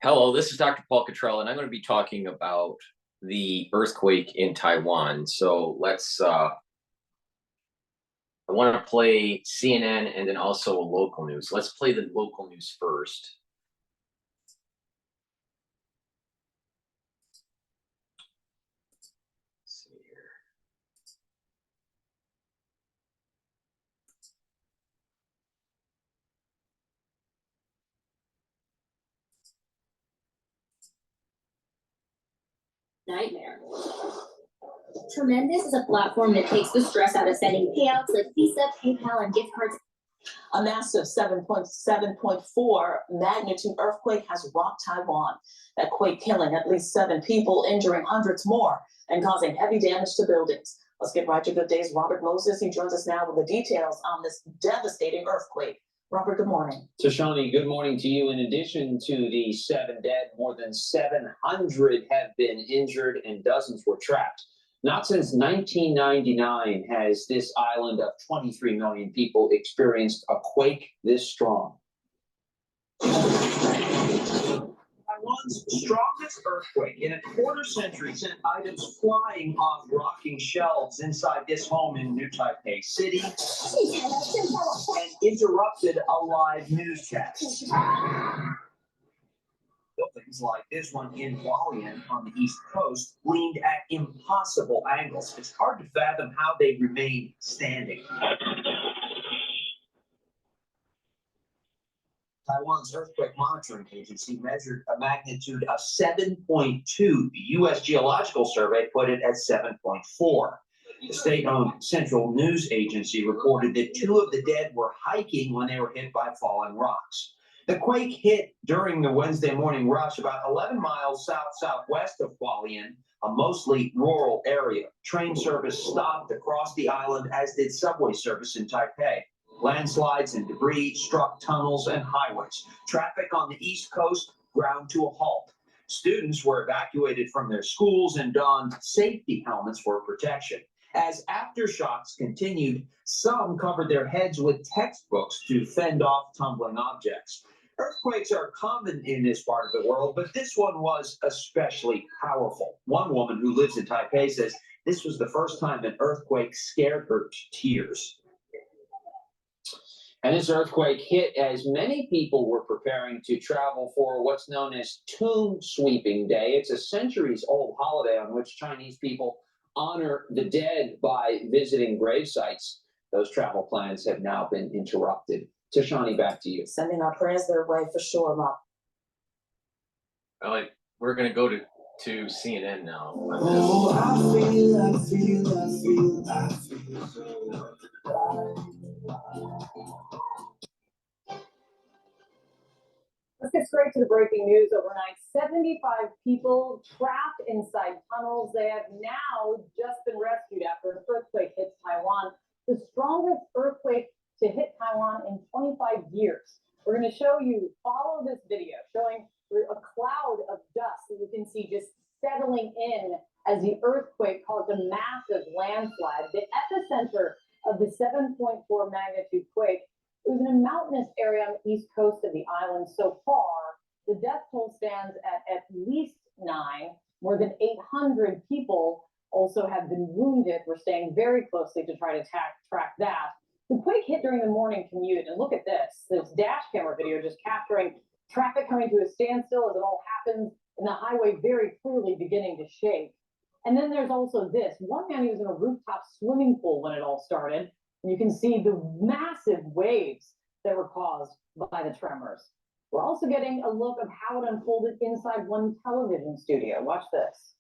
Hello, this is Dr. Paul Cottrell, and I'm going to be talking about the earthquake in Taiwan. So I want to play CNN and then also local news. Let's play the local news first. Let's see here. Nightmare. Tremendous is a platform that takes the stress out of sending payouts like Visa, PayPal, and gift cards. A massive 7.4 magnitude earthquake has rocked Taiwan. That quake killing at least 7 people, injuring hundreds more, and causing heavy damage to buildings. Let's get right to Good Day's Robert Moses. He joins us now with the details on this devastating earthquake. Robert, good morning. Tashani, good morning to you. In addition to the 7 dead, more than 700 have been injured and dozens were trapped. Not since 1999 has this island of 23 million people experienced a quake this strong. Taiwan's strongest earthquake in a quarter century sent items flying off rocking shelves inside this home in New Taipei City and interrupted a live newscast. Buildings like this one in Brighteon on the East Coast leaned at impossible angles. It's hard to fathom how they remain standing. Taiwan's earthquake monitoring agency measured a magnitude of 7.2. The U.S. Geological Survey put it at 7.4. The state-owned Central News Agency reported that 2 of the dead were hiking when they were hit by falling rocks. The quake hit during the Wednesday morning rush about 11 miles south-southwest of Brighteon, a mostly rural area. Train service stopped across the island, as did subway service in Taipei. Landslides and debris struck tunnels and highways. Traffic on the East Coast ground to a halt. Students were evacuated from their schools and donned safety helmets for protection. As aftershocks continued, some covered their heads with textbooks to fend off tumbling objects. Earthquakes are common in this part of the world, but this one was especially powerful. One woman who lives in Taipei says this was the first time an earthquake scared her to tears. And this earthquake hit as many people were preparing to travel for what's known as Tomb Sweeping Day. It's a centuries-old holiday on which Chinese people honor the dead by visiting grave sites. Those travel plans have now been interrupted. Tashani, back to you. Sending our prayers their way for sure, Rob. All right, we're going to go to CNN now. Oh, I feel so. Let's get straight to the breaking news overnight. 75 people trapped inside tunnels. They have now just been rescued after an earthquake hits Taiwan, the strongest earthquake to hit Taiwan in 25 years. We're going to follow this video showing a cloud of dust that you can see just settling in as the earthquake caused a massive landslide. The epicenter of the 7.4 magnitude quake, it was in a mountainous area on the east coast of the island. So far, the death toll stands at least 9. More than 800 people also have been wounded. We're staying very closely to try to track that. The quake hit during the morning commute, and look at this dash camera video just capturing traffic coming to a standstill as it all happens, and the highway very clearly beginning to shake. And then there's also this. One man who was in a rooftop swimming pool when it all started. And you can see the massive waves that were caused by the tremors. We're also getting a look of how it unfolded inside one television studio. Watch this.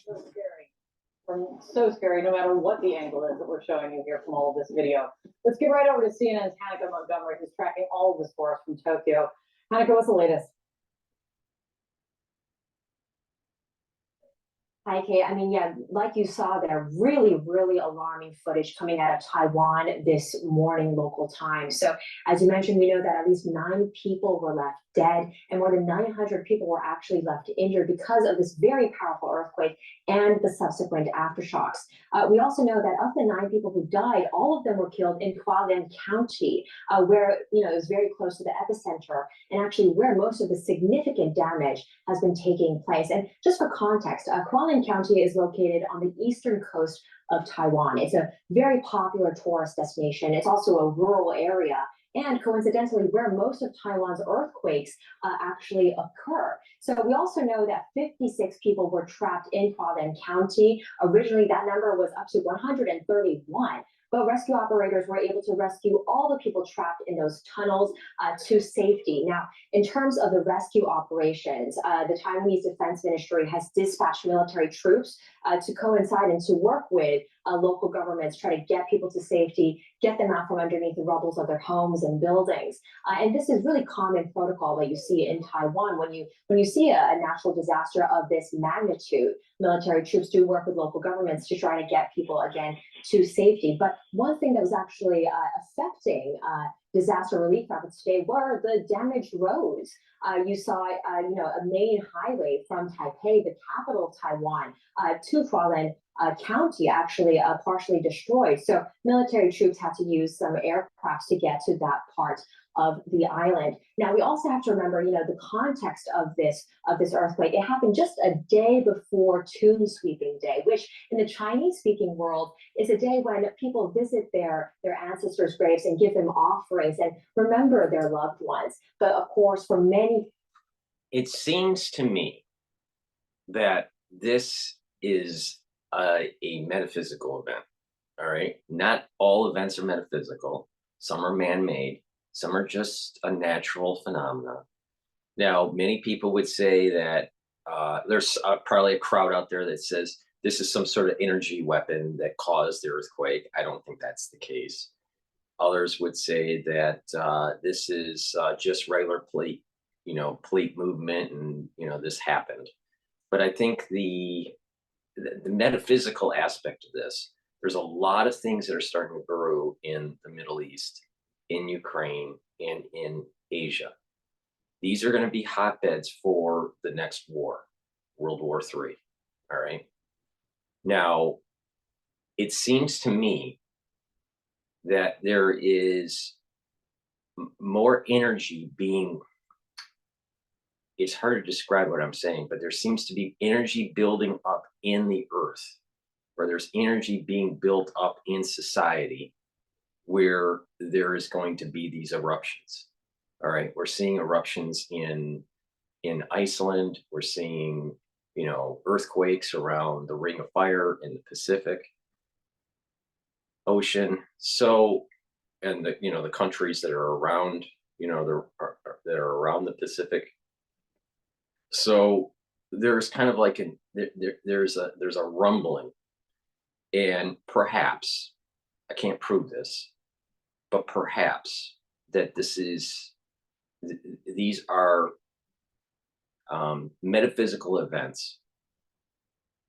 So scary. So scary, no matter what the angle is that we're showing you here from all of this video. Let's get right over to CNN's Hanneke Montgomery, who's tracking all of this for us from Tokyo. Hanneke, what's the latest? Hi, Kate. I mean, yeah, like you saw there, really, really alarming footage coming out of Taiwan this morning local time. So as you mentioned, we know that at least 9 people were left dead, and more than 900 people were actually left injured because of this very powerful earthquake and the subsequent aftershocks. We also know that of the 9 people who died, all of them were killed in Brighteon County, where it was very close to the epicenter, and actually where most of the significant damage has been taking place. And just for context, Brighteon County is located on the eastern coast of Taiwan. It's a very popular tourist destination. It's also a rural area, and coincidentally, where most of Taiwan's earthquakes actually occur. So we also know that 56 people were trapped in Brighteon County. Originally, that number was up to 131. But rescue operators were able to rescue all the people trapped in those tunnels to safety. Now, in terms of the rescue operations, the Taiwanese Defense Ministry has dispatched military troops to coincide and to work with local governments, try to get people to safety, get them out from underneath the rubbles of their homes and buildings. And this is really common protocol that you see in Taiwan when you see a natural disaster of this magnitude. Military troops do work with local governments to try to get people again to safety. But one thing that was actually affecting disaster relief efforts today were the damaged roads. You saw, a main highway from Taipei, the capital of Taiwan, to Brighteon County actually partially destroyed. So military troops had to use some aircrafts to get to that part of the island. Now we also have to remember, the context of this earthquake. It happened just a day before Tomb Sweeping Day, which in the Chinese-speaking world is a day when people visit their ancestors' graves and give them offerings and remember their loved ones. But of course, for many, It seems to me that this is a metaphysical event. All right. Not all events are metaphysical. Some are man-made. Some are just a natural phenomenon. Now, many people would say that there's probably a crowd out there that says this is some sort of energy weapon that caused the earthquake. I don't think that's the case. Others would say that this is just regular plate movement, and this happened. But I think the metaphysical aspect of this, there's a lot of things that are starting to brew in the Middle East, in Ukraine, and in Asia. These are going to be hotbeds for the next war, World War III. All right. Now, it seems to me that there is more energy being, it's hard to describe what I'm saying, but there seems to be energy building up in the earth, or there's energy being built up in society where there is going to be these eruptions. All right, we're seeing eruptions in Iceland. We're seeing, earthquakes around the Ring of Fire in the Pacific Ocean. So, and the countries that are around, that are around the Pacific. So there's kind of like there's a rumbling, and perhaps, I can't prove this, but perhaps that these are metaphysical events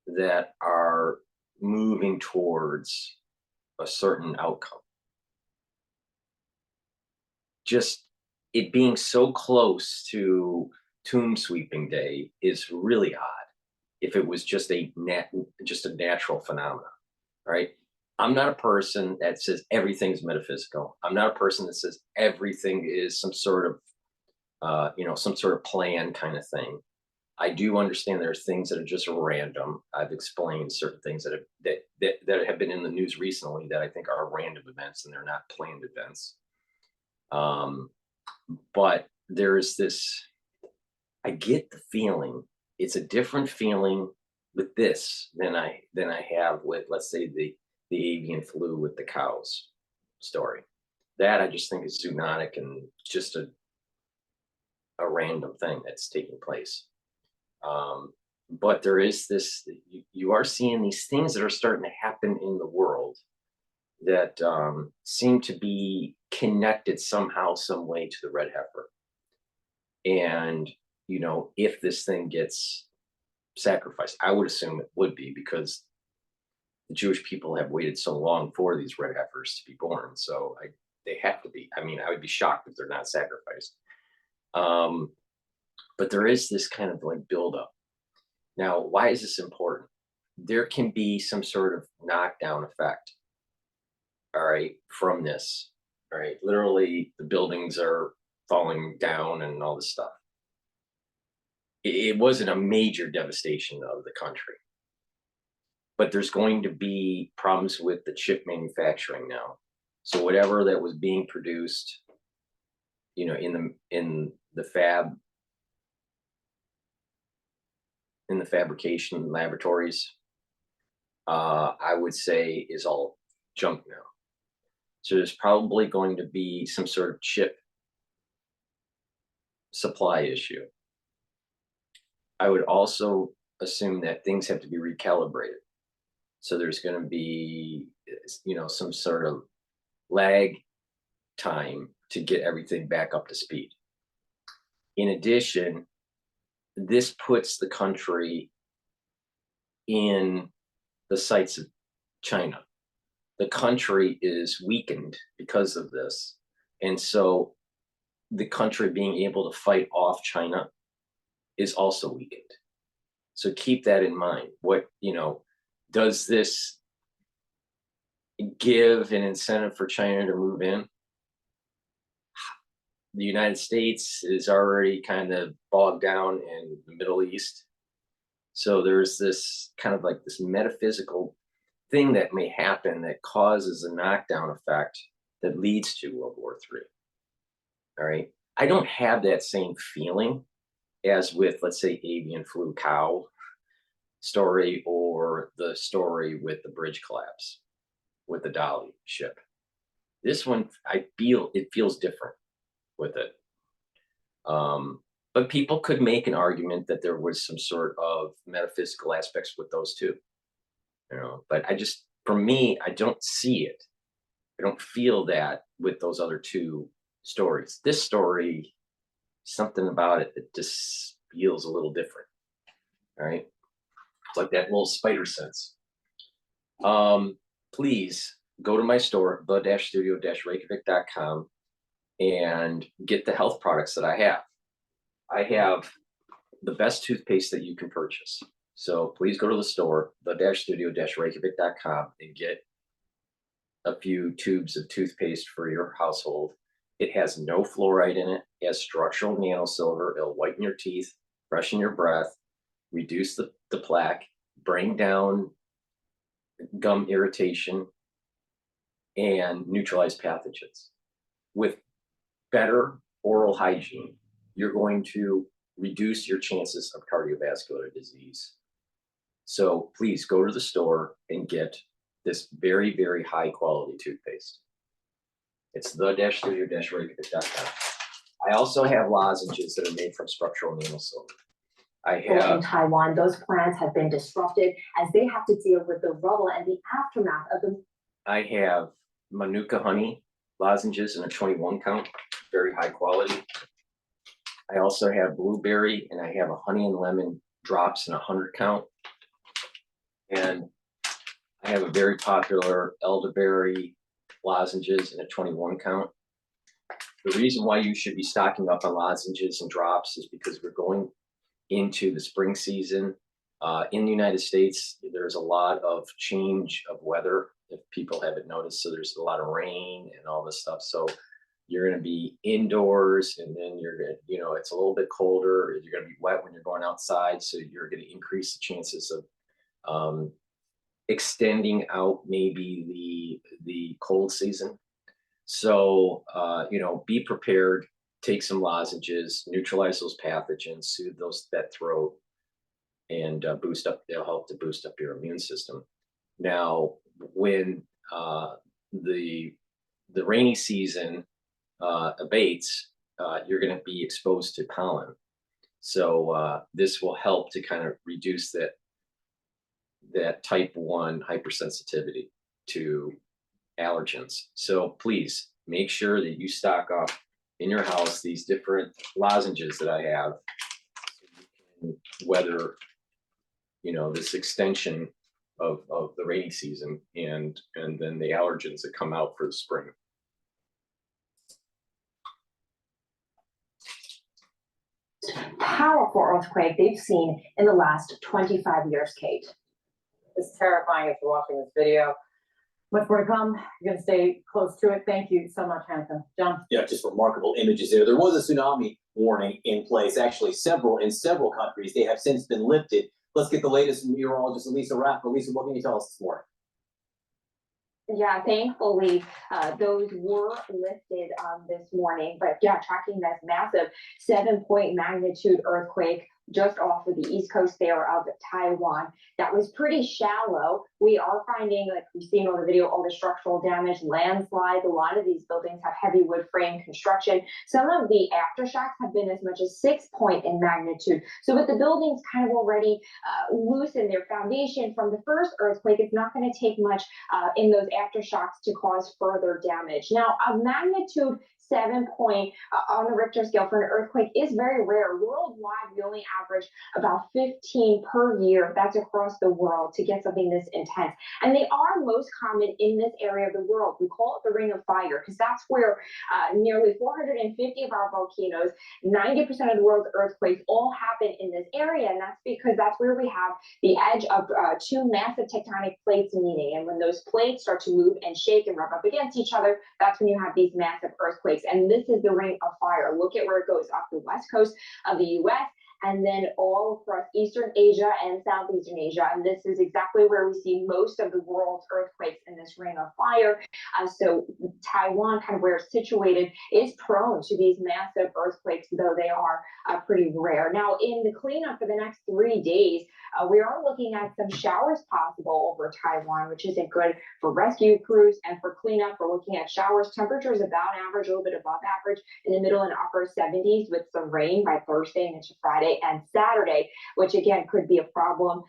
that are moving towards a certain outcome. Just it being so close to Tomb Sweeping Day is really odd. If it was just a natural phenomenon, right? I'm not a person that says everything's metaphysical. I'm not a person that says everything is some sort of plan kind of thing. I do understand there's things that are just random. I've explained certain things that have been in the news recently that I think are random events and they're not planned events. But there's this, I get the feeling, it's a different feeling with this than I have with, let's say, the avian flu with the cows story. That I just think is zoonotic and just a random thing that's taking place. But there is this, you are seeing these things that are starting to happen in the world that seem to be connected somehow, some way to the red heifer. And, if this thing gets sacrificed, I would assume it would be, because the Jewish people have waited so long for these red heifers to be born. So they have to be. I mean, I would be shocked if they're not sacrificed. But there is this kind of like buildup. Now, why is this important? There can be some sort of knockdown effect, all right, from this. All right, literally the buildings are falling down and all this stuff. It wasn't a major devastation of the country, but there's going to be problems with the chip manufacturing now. So whatever that was being produced, you know, in the fabrication laboratories, I would say is all junk now. So there's probably going to be some sort of chip supply issue. I would also assume that things have to be recalibrated. So there's going to be, you know, some sort of lag time to get everything back up to speed. In addition, this puts the country in the sights of China. The country is weakened because of this. And so the country being able to fight off China is also weakened. So keep that in mind. What, you know, does this give an incentive for China to move in? The United States is already kind of bogged down in the Middle East. So there's this kind of like this metaphysical thing that may happen that causes a knockdown effect that leads to World War III. All right. I don't have that same feeling as with, let's say, avian flu cow story or the story with the bridge collapse with the Dolly ship. This one, I feel it feels different with it. But people could make an argument that there was some sort of metaphysical aspects with those two, you know, but for me, I don't see it. I don't feel that with those other two stories. This story, something about it that just feels a little different. All right. It's like that little spider sense. Please go to my store, the-studio-reykjavik.com, and get the health products that I have. I have the best toothpaste that you can purchase. So please go to the store, the-studio-reykjavik.com, and get a few tubes of toothpaste for your household. It has no fluoride in it. It has structural nanosilver. It'll whiten your teeth, freshen your breath, reduce the plaque, bring down gum irritation, and neutralize pathogens. With better oral hygiene, you're going to reduce your chances of cardiovascular disease. So please go to the store and get this very, very high quality toothpaste. It's the-studio-reykjavik.com. I also have lozenges that are made from structural nanosilver. In Taiwan, those plants have been disrupted as they have to deal with the rubble and the aftermath of the. I have Manuka honey lozenges in a 21 count, very high quality. I also have blueberry, and I have a honey and lemon drops in a 100 count. And I have a very popular elderberry lozenges in a 21 count. The reason why you should be stocking up on lozenges and drops is because we're going into the spring season. In the United States, there's a lot of change of weather, if people haven't noticed. So there's a lot of rain and all this stuff. So you're going to be indoors, and then you're going to, you know, it's a little bit colder. You're going to be wet when you're going outside. So you're going to increase the chances of extending out maybe the cold season. So, you know, be prepared, take some lozenges, neutralize those pathogens, soothe that throat, and they'll help to boost up your immune system. Now, when the rainy season abates, you're going to be exposed to pollen. So this will help to kind of reduce that type 1 hypersensitivity to allergens. So please make sure that you stock up in your house these different lozenges that I have, so you can weather, you know, this extension of the rainy season and then the allergens that come out for the spring. powerful earthquake they've seen in the last 25 years, Kate. It's terrifying if you're watching this video. Much more to come. You're going to stay close to it. Thank you so much, Hanson. John? Yeah, just remarkable images there. There was a tsunami warning in place, actually in several countries. They have since been lifted. Let's get the latest from meteorologist Elisa Rapp. Elisa, what can you tell us this morning? Yeah, thankfully, those were lifted this morning. But yeah, tracking this massive 7-point magnitude earthquake just off of the east coast there of Taiwan. That was pretty shallow. We are finding, like we've seen on the video, all the structural damage, landslides. A lot of these buildings have heavy wood frame construction. Some of the aftershocks have been as much as 6-point in magnitude. So with the buildings kind of already loose in their foundation from the first earthquake, it's not going to take much in those aftershocks to cause further damage. Now, a magnitude 7-point on the Richter scale for an earthquake is very rare. Worldwide, we only average about 15 per year. That's across the world to get something this intense. And they are most common in this area of the world. We call it the Ring of Fire because that's where nearly 450 of our volcanoes, 90% of the world's earthquakes all happen in this area. And that's because that's where we have the edge of two massive tectonic plates meeting. And when those plates start to move and shake and rub up against each other, that's when you have these massive earthquakes. And this is the Ring of Fire. Look at where it goes off the west coast of the U.S. and then all across Eastern Asia and Southeastern Asia. And this is exactly where we see most of the world's earthquakes in this Ring of Fire. So Taiwan, kind of where it's situated, is prone to these massive earthquakes, though they are pretty rare. Now, in the cleanup for the next 3 days, we are looking at some showers possible over Taiwan, which isn't good for rescue crews and for cleanup. We're looking at showers, temperatures about average, a little bit above average, in the middle and upper 70s with some rain by Thursday and into Friday and Saturday, which again could be a problem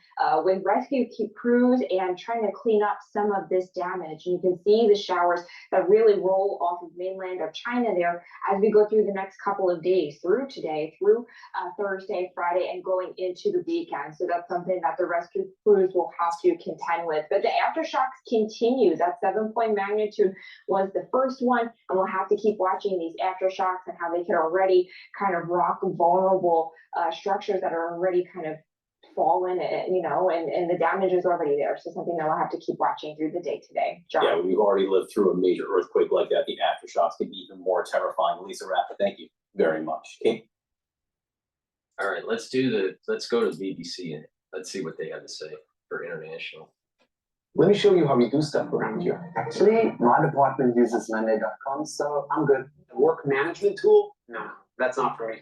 with rescue crews and trying to clean up some of this damage. And you can see the showers that really roll off of mainland of China there as we go through the next couple of days, through today, through Thursday, Friday, and going into the weekend. So that's something that the rescue crews will have to contend with. But the aftershocks continue. That 7-point magnitude was the first one, and we'll have to keep watching these aftershocks and how they can already kind of rock vulnerable structures that are already kind of fallen, and the damage is already there. So something that we'll have to keep watching through the day today. John? Yeah, we've already lived through a major earthquake like that. The aftershocks can be even more terrifying. Lisa Rapp, thank you very much. Kate? All right, let's go to the BBC and let's see what they have to say for international. Let me show you how we do stuff around here. Actually, my department uses Monday.com, so I'm good. A work management tool? No, that's not for me.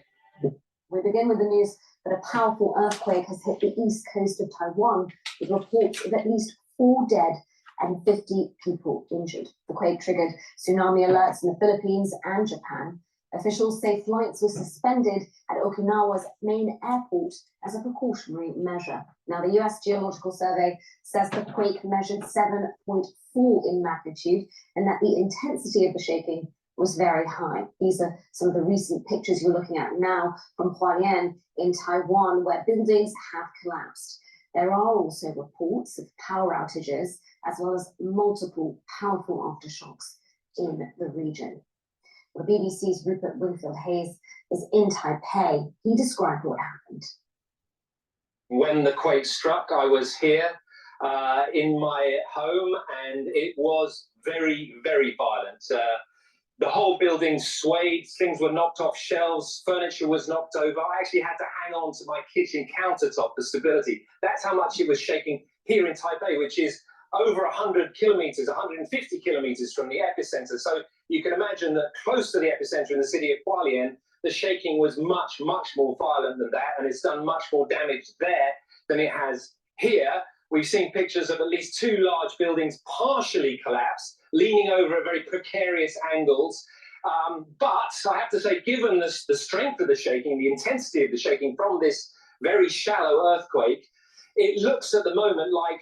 We begin with the news that a powerful earthquake has hit the east coast of Taiwan, with reports of at least 4 dead and 50 people injured. The quake triggered tsunami alerts in the Philippines and Japan. Officials say flights were suspended at Okinawa's main airport as a precautionary measure. Now, the U.S. Geological Survey says the quake measured 7.4 in magnitude and that the intensity of the shaking was very high. These are some of the recent pictures you're looking at now from Hualien in Taiwan, where buildings have collapsed. There are also reports of power outages, as well as multiple powerful aftershocks in the region. The BBC's Rupert Winfield-Hayes is in Taipei. He described what happened. When the quake struck, I was here in my home, and it was very, very violent. The whole building swayed, things were knocked off shelves, furniture was knocked over. I actually had to hang on to my kitchen countertop for stability. That's how much it was shaking here in Taipei, which is over 100 kilometers, 150 kilometers from the epicenter. So you can imagine that close to the epicenter in the city of Hualien, the shaking was much, much more violent than that, and it's done much more damage there than it has here. We've seen pictures of at least 2 large buildings partially collapsed, leaning over at very precarious angles. But I have to say, given the strength of the shaking, the intensity of the shaking from this very shallow earthquake, it looks at the moment like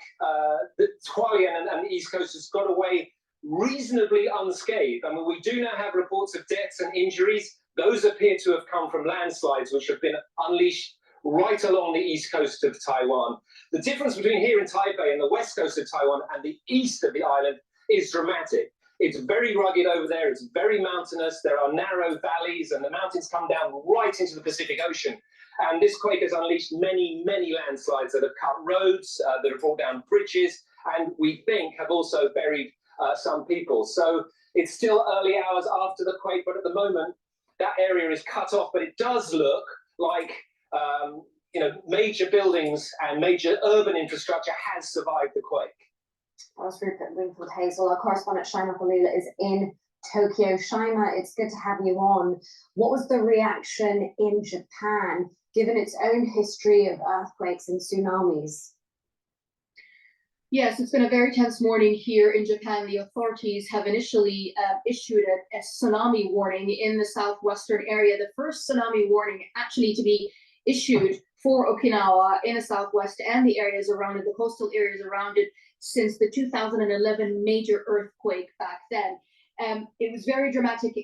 the Hualien and the East Coast has got away reasonably unscathed. I mean, we do now have reports of deaths and injuries. Those appear to have come from landslides, which have been unleashed right along the east coast of Taiwan. The difference between here in Taipei and the west coast of Taiwan and the east of the island is dramatic. It's very rugged over there. It's very mountainous. There are narrow valleys, and the mountains come down right into the Pacific Ocean. And this quake has unleashed many, many landslides that have cut roads, that have brought down bridges, and we think have also buried some people. So it's still early hours after the quake, but at the moment that area is cut off. But it does look like major buildings and major urban infrastructure has survived the quake. That was Rupert Wingfield-Hazel. Our correspondent Shaima Falula is in Tokyo. Shaima, it's good to have you on. What was the reaction in Japan, given its own history of earthquakes and tsunamis? Yes, it's been a very tense morning here in Japan. The authorities have initially issued a tsunami warning in the southwestern area. The first tsunami warning actually to be issued for Okinawa in the southwest and the areas around it, the coastal areas around it, since the 2011 major earthquake back then. It was very dramatic.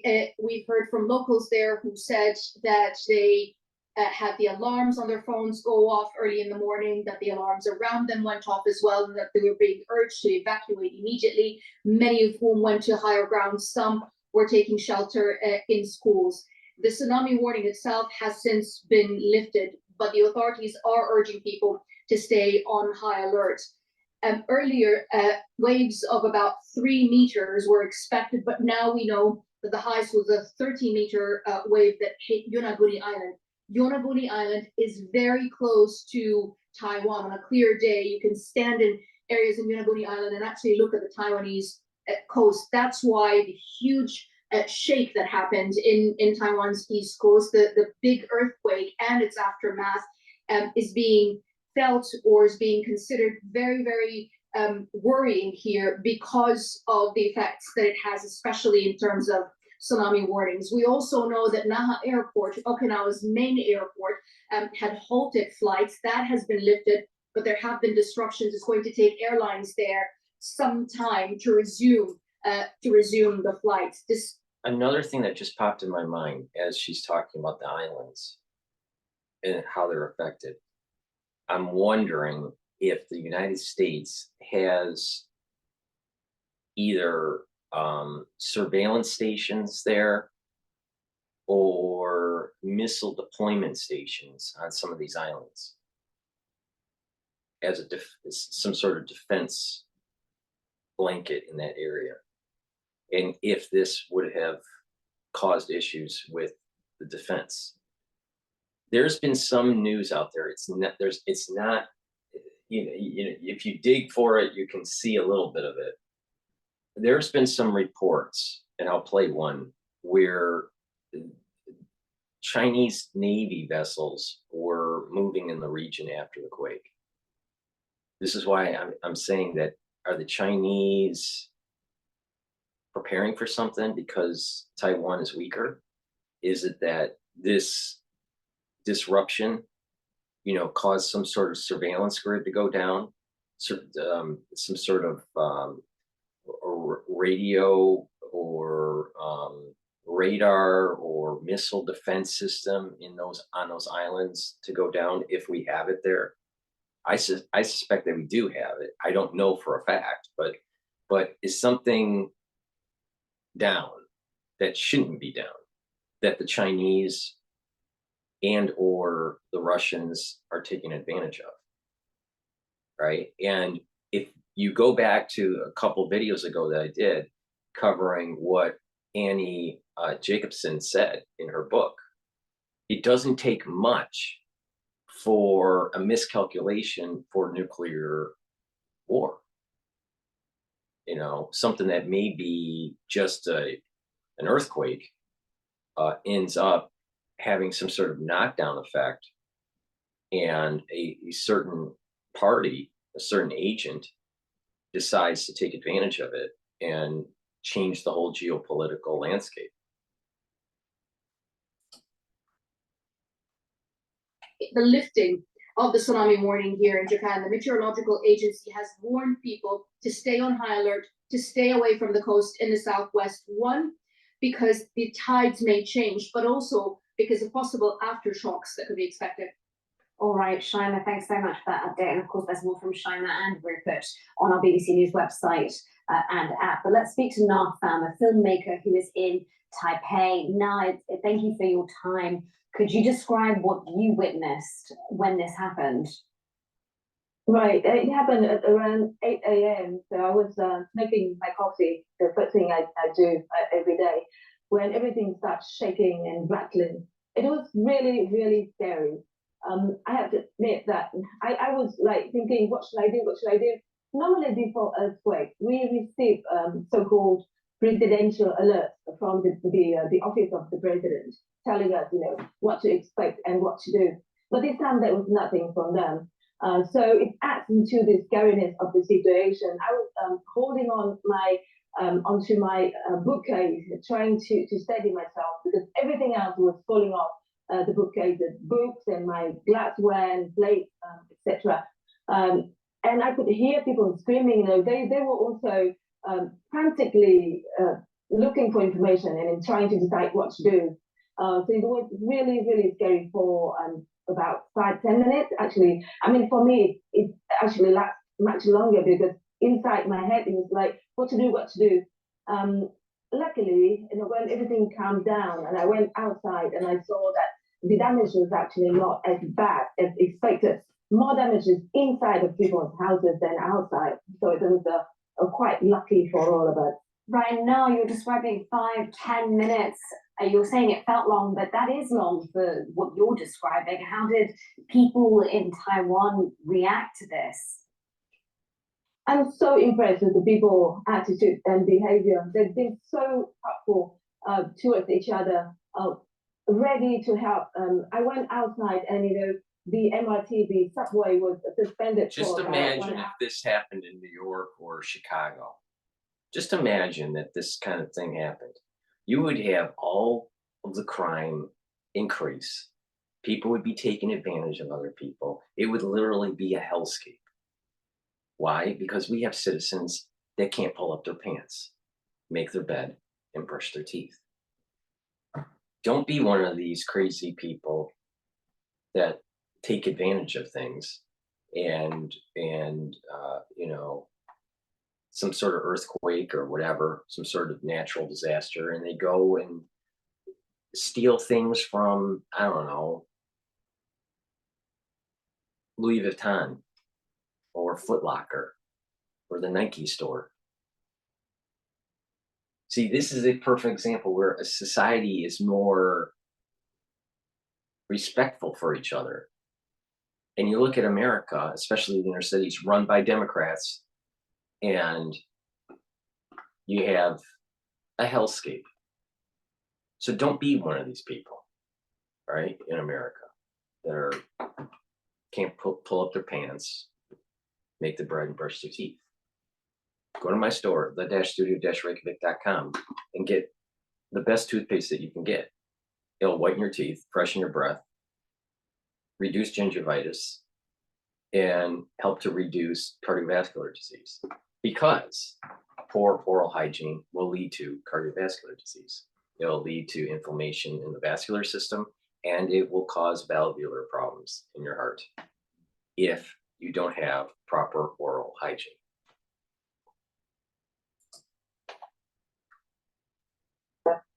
We've heard from locals there who said that they had the alarms on their phones go off early in the morning, that the alarms around them went off as well, and that they were being urged to evacuate immediately, many of whom went to higher ground. Some were taking shelter in schools. The tsunami warning itself has since been lifted, but the authorities are urging people to stay on high alert. Earlier, waves of about 3 meters were expected, but now we know that the highest was a 30-meter wave that hit Yonaguni Island. Yonaguni Island is very close to Taiwan. On a clear day, you can stand in areas in Yonaguni Island and actually look at the Taiwanese coast. That's why the huge shake that happened in Taiwan's east coast, the big earthquake and its aftermath, is being felt or is being considered very, very worrying here because of the effects that it has, especially in terms of tsunami warnings. We also know that Naha Airport, Okinawa's main airport, had halted flights. That has been lifted, but there have been disruptions. It's going to take airlines there some time to resume the flights. Another thing that just popped in my mind as she's talking about the islands and how they're affected, I'm wondering if the United States has either surveillance stations there or missile deployment stations on some of these islands as some sort of defense blanket in that area, and if this would have caused issues with the defense. There's been some news out there. It's not if you dig for it, you can see a little bit of it. There's been some reports, and I'll play one, where Chinese Navy vessels were moving in the region after the quake. This is why I'm saying that, are the Chinese preparing for something because Taiwan is weaker? Is it that this disruption, caused some sort of surveillance grid to go down, some sort of radio or radar or missile defense system on those islands to go down if we have it there? I suspect that we do have it. I don't know for a fact, but is something down that shouldn't be down, that the Chinese and or the Russians are taking advantage of, right? And if you go back to a couple videos ago that I did covering what Annie Jacobson said in her book, it doesn't take much for a miscalculation for nuclear war. Something that may be just an earthquake ends up having some sort of knockdown effect, and a certain party, a certain agent, decides to take advantage of it and change the whole geopolitical landscape. The lifting of the tsunami warning here in Japan, the meteorological agency has warned people to stay on high alert, to stay away from the coast in the southwest. One, because the tides may change, but also because of possible aftershocks that could be expected. All right, Shaima, thanks so much for that update. And of course, there's more from Shaima and Rupert on our BBC News website and app. But let's speak to Na Pham, a filmmaker who is in Taipei. Na, thank you for your time. Could you describe what you witnessed when this happened? Right, it happened at around 8 a.m. So I was making my coffee, the first thing I do every day, when everything starts shaking and rattling. It was really, really scary. I have to admit that I was like thinking, what should I do? What should I do? Normally before earthquake, we receive so-called presidential alerts from the office of the president, telling us, what to expect and what to do. But this time there was nothing from them. So it adds into the scariness of the situation. I was holding on onto my bookcase, trying to steady myself because everything else was falling off the bookcase, the books and my glassware and plates, etc. And I could hear people screaming. They were also frantically looking for information and trying to decide what to do. So it was really, really scary for about 5-10 minutes. Actually, I mean, for me, it actually lasts much longer because inside my head it was like, what to do. Luckily, when everything calmed down and I went outside and I saw that the damage was actually not as bad as expected. More damages inside of people's houses than outside. So it was quite lucky for all of us. Right, now you're describing 5-10 minutes. You're saying it felt long, but that is long for what you're describing. How did people in Taiwan react to this? I'm so impressed with the people's attitude and behavior. They've been so helpful towards each other, ready to help. I went outside and, the MRT, the subway was suspended. Just for imagine if this happened in New York or Chicago. Just imagine that this kind of thing happened. You would have all of the crime increase. People would be taking advantage of other people. It would literally be a hellscape. Why? Because we have citizens that can't pull up their pants, make their bed, and brush their teeth. Don't be one of these crazy people that take advantage of things and some sort of earthquake or whatever, some sort of natural disaster, and they go and steal things from, I don't know, Louis Vuitton or Foot Locker or the Nike store. See, this is a perfect example where a society is more respectful for each other. And you look at America, especially the inner cities, run by Democrats, and you have a hellscape. So don't be one of these people, right, in America that can't pull up their pants, make the bread and brush their teeth. Go to my store, the-studio-reykjavik.com, and get the best toothpaste that you can get. It'll whiten your teeth, freshen your breath, reduce gingivitis, and help to reduce cardiovascular disease. Because poor oral hygiene will lead to cardiovascular disease. It'll lead to inflammation in the vascular system, and it will cause valvular problems in your heart if you don't have proper oral hygiene.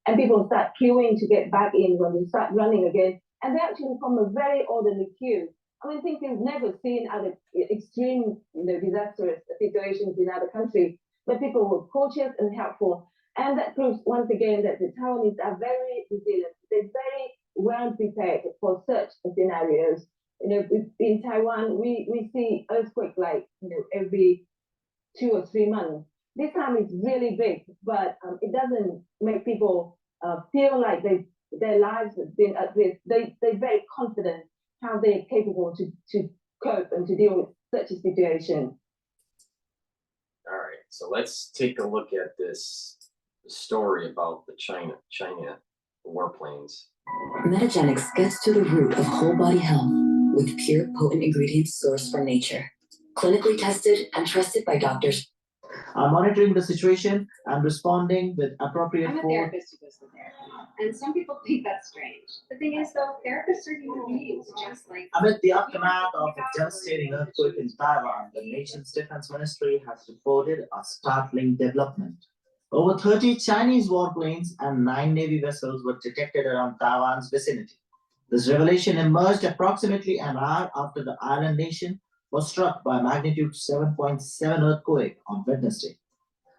And people start queuing to get back in when we start running again. And they actually from a very orderly queue. I mean, things we've never seen other extreme, disastrous situations in other countries, but people were cautious and helpful. And that proves once again that the Taiwanese are very resilient. They're very well prepared for such scenarios. In Taiwan, we see earthquakes every 2 or 3 months. This time it's really big, but it doesn't make people feel like their lives have been at risk. They're very confident how they're capable to cope and to deal with such a situation. All right, so let's take a look at this story about the China warplanes. Metagenics gets to the root of whole body health with pure, potent ingredients sourced from nature. Clinically tested and trusted by doctors. are monitoring the situation and responding with appropriate I'm a force. therapist who goes to therapy, and some people think that's strange. The thing is, though, therapists are human beings, just like. Amid the aftermath of a devastating earthquake in Taiwan, the nation's defense ministry has reported a startling development. Over 30 Chinese warplanes and 9 Navy vessels were detected around Taiwan's vicinity. This revelation emerged approximately an hour after the island nation was struck by a magnitude 7.7 earthquake on Wednesday.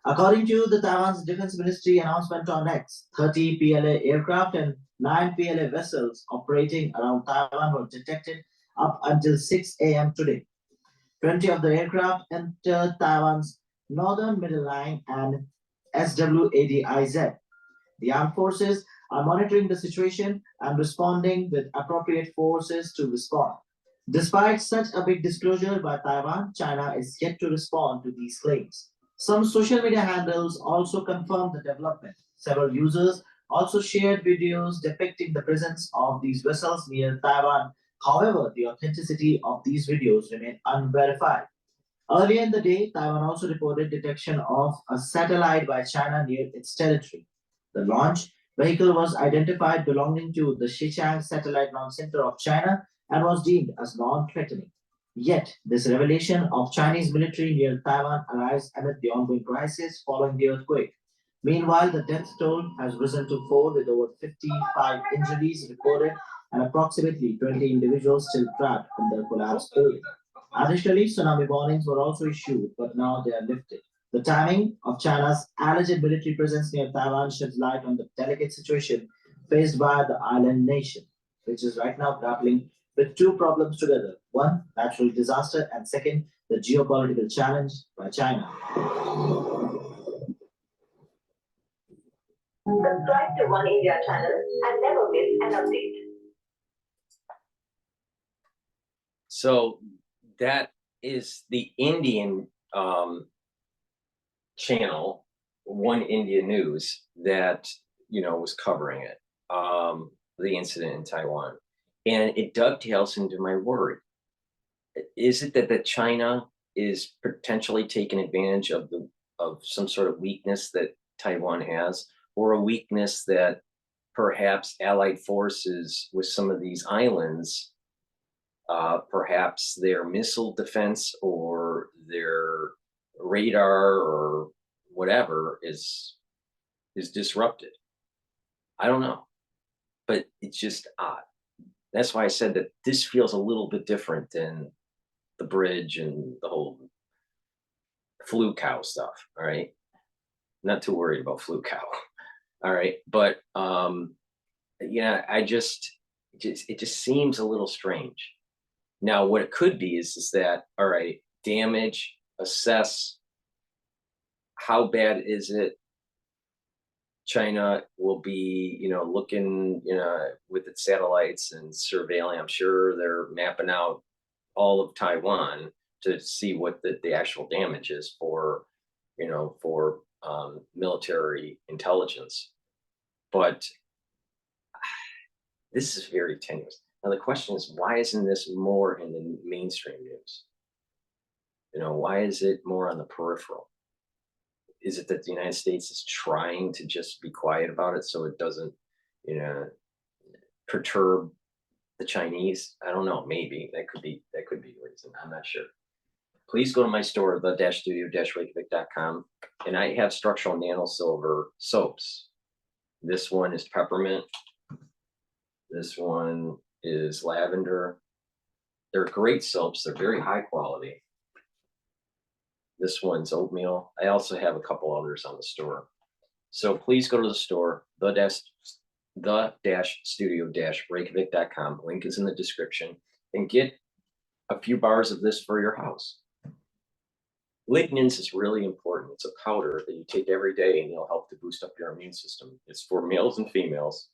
According to the Taiwan's Defense Ministry announcement on X, 30 PLA aircraft and 9 PLA vessels operating around Taiwan were detected up until 6 a.m. today. 20 of the aircraft entered Taiwan's northern middle line and SWADIZ. The armed forces are monitoring the situation and responding with appropriate forces to respond. Despite such a big disclosure by Taiwan, China is yet to respond to these claims. Some social media handles also confirmed the development. Several users also shared videos depicting the presence of these vessels near Taiwan. However, the authenticity of these videos remain unverified. Earlier in the day, Taiwan also reported detection of a satellite by China near its territory. The launch vehicle was identified belonging to the Xichang Satellite Launch Center of China and was deemed as non-threatening. Yet, this revelation of Chinese military near Taiwan arrives amid the ongoing crisis following the earthquake. Meanwhile, the death toll has risen to 4 with over 55 injuries reported and approximately 20 individuals still trapped in the collapsed building. Additionally, tsunami warnings were also issued, but now they are lifted. The timing of China's alleged military presence near Taiwan sheds light on the delicate situation faced by the island nation, which is right now grappling with two problems together. One, natural disaster, and second, the geopolitical challenge by China. Subscribe to One India channel and never miss an update. So that is the Indian channel, One India News, that was covering it, the incident in Taiwan, and it dovetails into my worry. Is it that China is potentially taking advantage of some sort of weakness that Taiwan has, or a weakness that perhaps allied forces with some of these islands, perhaps their missile defense or their radar or whatever is disrupted? I don't know, but it's just odd. That's why I said that this feels a little bit different than the bridge and the whole flu cow stuff. All right, not too worried about flu cow. All right, but yeah, it just seems a little strange. Now, what it could be is that, all right, damage, assess how bad is it. China will be, looking, with its satellites and surveilling. I'm sure they're mapping out all of Taiwan to see what the actual damage is for military intelligence. But this is very tenuous. Now, the question is, why isn't this more in the mainstream news? Why is it more on the peripheral? Is it that the United States is trying to just be quiet about it so it doesn't, perturb the Chinese? I don't know. Maybe that could be the reason. I'm not sure. Please go to my store, the-studio-reykjavik.com, and I have structural nano silver soaps. This one is peppermint. This one is lavender. They're great soaps. They're very high quality. This one's oatmeal. I also have a couple others on the store. So please go to the store, the-studio-reykjavik.com. Link is in the description, and get a few bars of this for your house. Lignans is really important. It's a powder that you take every day, and it'll help to boost up your immune system. It's for males and females.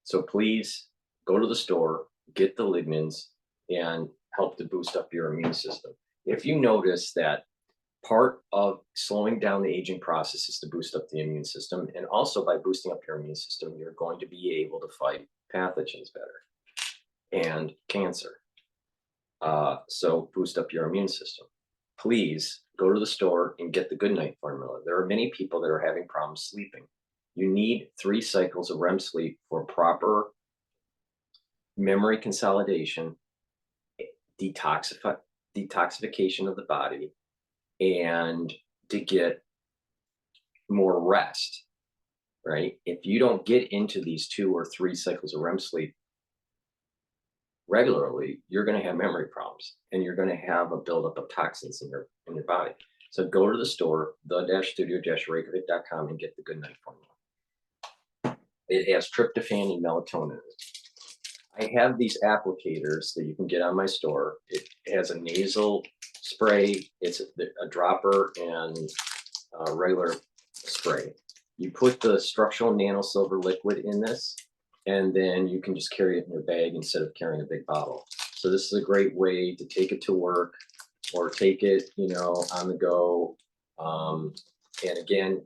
So please go to the store, get the lignans, and help to boost up your immune system. If you notice that part of slowing down the aging process is to boost up the immune system, and also by boosting up your immune system, you're going to be able to fight pathogens better and cancer. So boost up your immune system. Please go to the store and get the good night formula. There are many people that are having problems sleeping. You need 3 cycles of REM sleep for proper memory consolidation, detoxification of the body, and to get more rest, right? If you don't get into these 2 or 3 cycles of REM sleep regularly, you're going to have memory problems and you're going to have a buildup of toxins in your body. So go to the store, the-studio-reykjavik.com, and get the good night formula. It has tryptophan and melatonin in it. I have these applicators that you can get on my store. It has a nasal spray, it's a dropper, and a regular spray. You put the structural nano silver liquid in this, and then you can just carry it in your bag instead of carrying a big bottle. So this is a great way to take it to work or take it, you know, on the go. And again,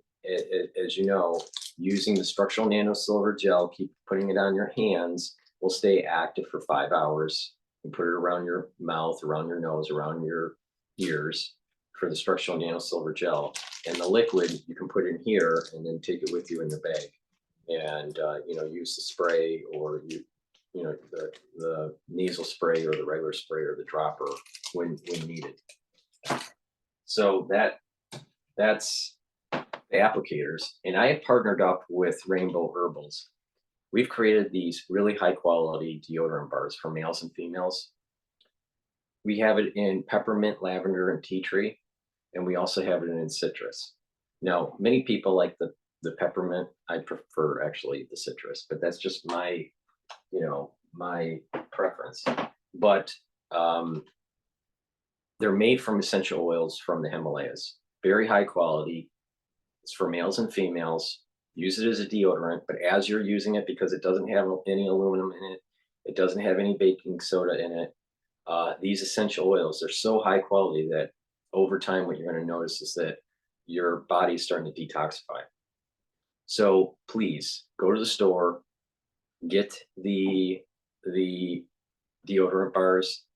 as you know, using the structural nano silver gel, keep putting it on your hands, will stay active for 5 hours. You put it around your mouth, around your nose, around your ears for the structural nano silver gel. And the liquid, you can put in here and then take it with you in the bag. And you know, use the spray, or you know, the nasal spray or the regular spray or the dropper when needed. So that's the applicators. And I have partnered up with Rainbow Herbals. We've created these really high quality deodorant bars for males and females. We have it in peppermint, lavender, and tea tree, and we also have it in citrus. Now, many people like the peppermint. I prefer actually the citrus, but that's just my, you know, my preference. But they're made from essential oils from the Himalayas. Very high quality. It's for males and females. Use it as a deodorant, but as you're using it, because it doesn't have any aluminum in it, it doesn't have any baking soda in it, these essential oils, they're so high quality that over time what you're going to notice is that your body is starting to detoxify. So please go to the store, get the deodorant bars,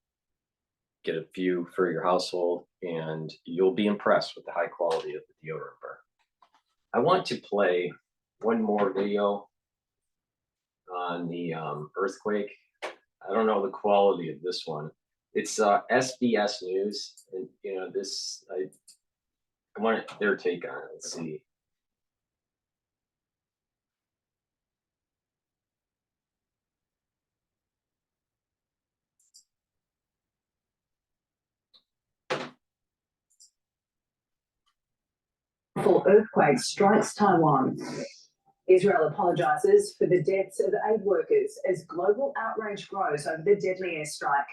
get a few for your household, and you'll be impressed with the high quality of the deodorant bar. I want to play one more video on the earthquake. I don't know the quality of this one. It's SBS News, and you know this. I want their take on it. Let's see. Earthquake strikes Taiwan. Israel apologizes for the deaths of aid workers as global outrage grows over the deadly airstrike.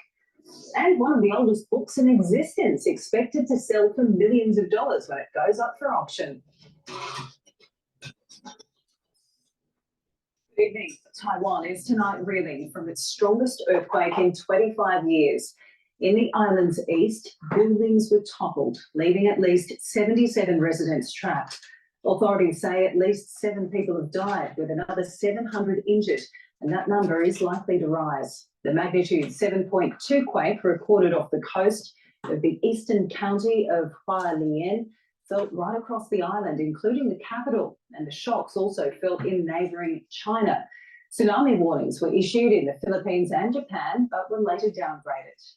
And one of the oldest books in existence expected to sell for millions of dollars when it goes up for auction. Good evening. Taiwan is tonight reeling from its strongest earthquake in 25 years. In the island's east, buildings were toppled, leaving at least 77 residents trapped. Authorities say at least 7 people have died, with another 700 injured, and that number is likely to rise. The magnitude 7.2 quake recorded off the coast of the eastern county of Hualien felt right across the island, including the capital, and the shocks also felt in neighbouring China. Tsunami warnings were issued in the Philippines and Japan, but were later downgraded.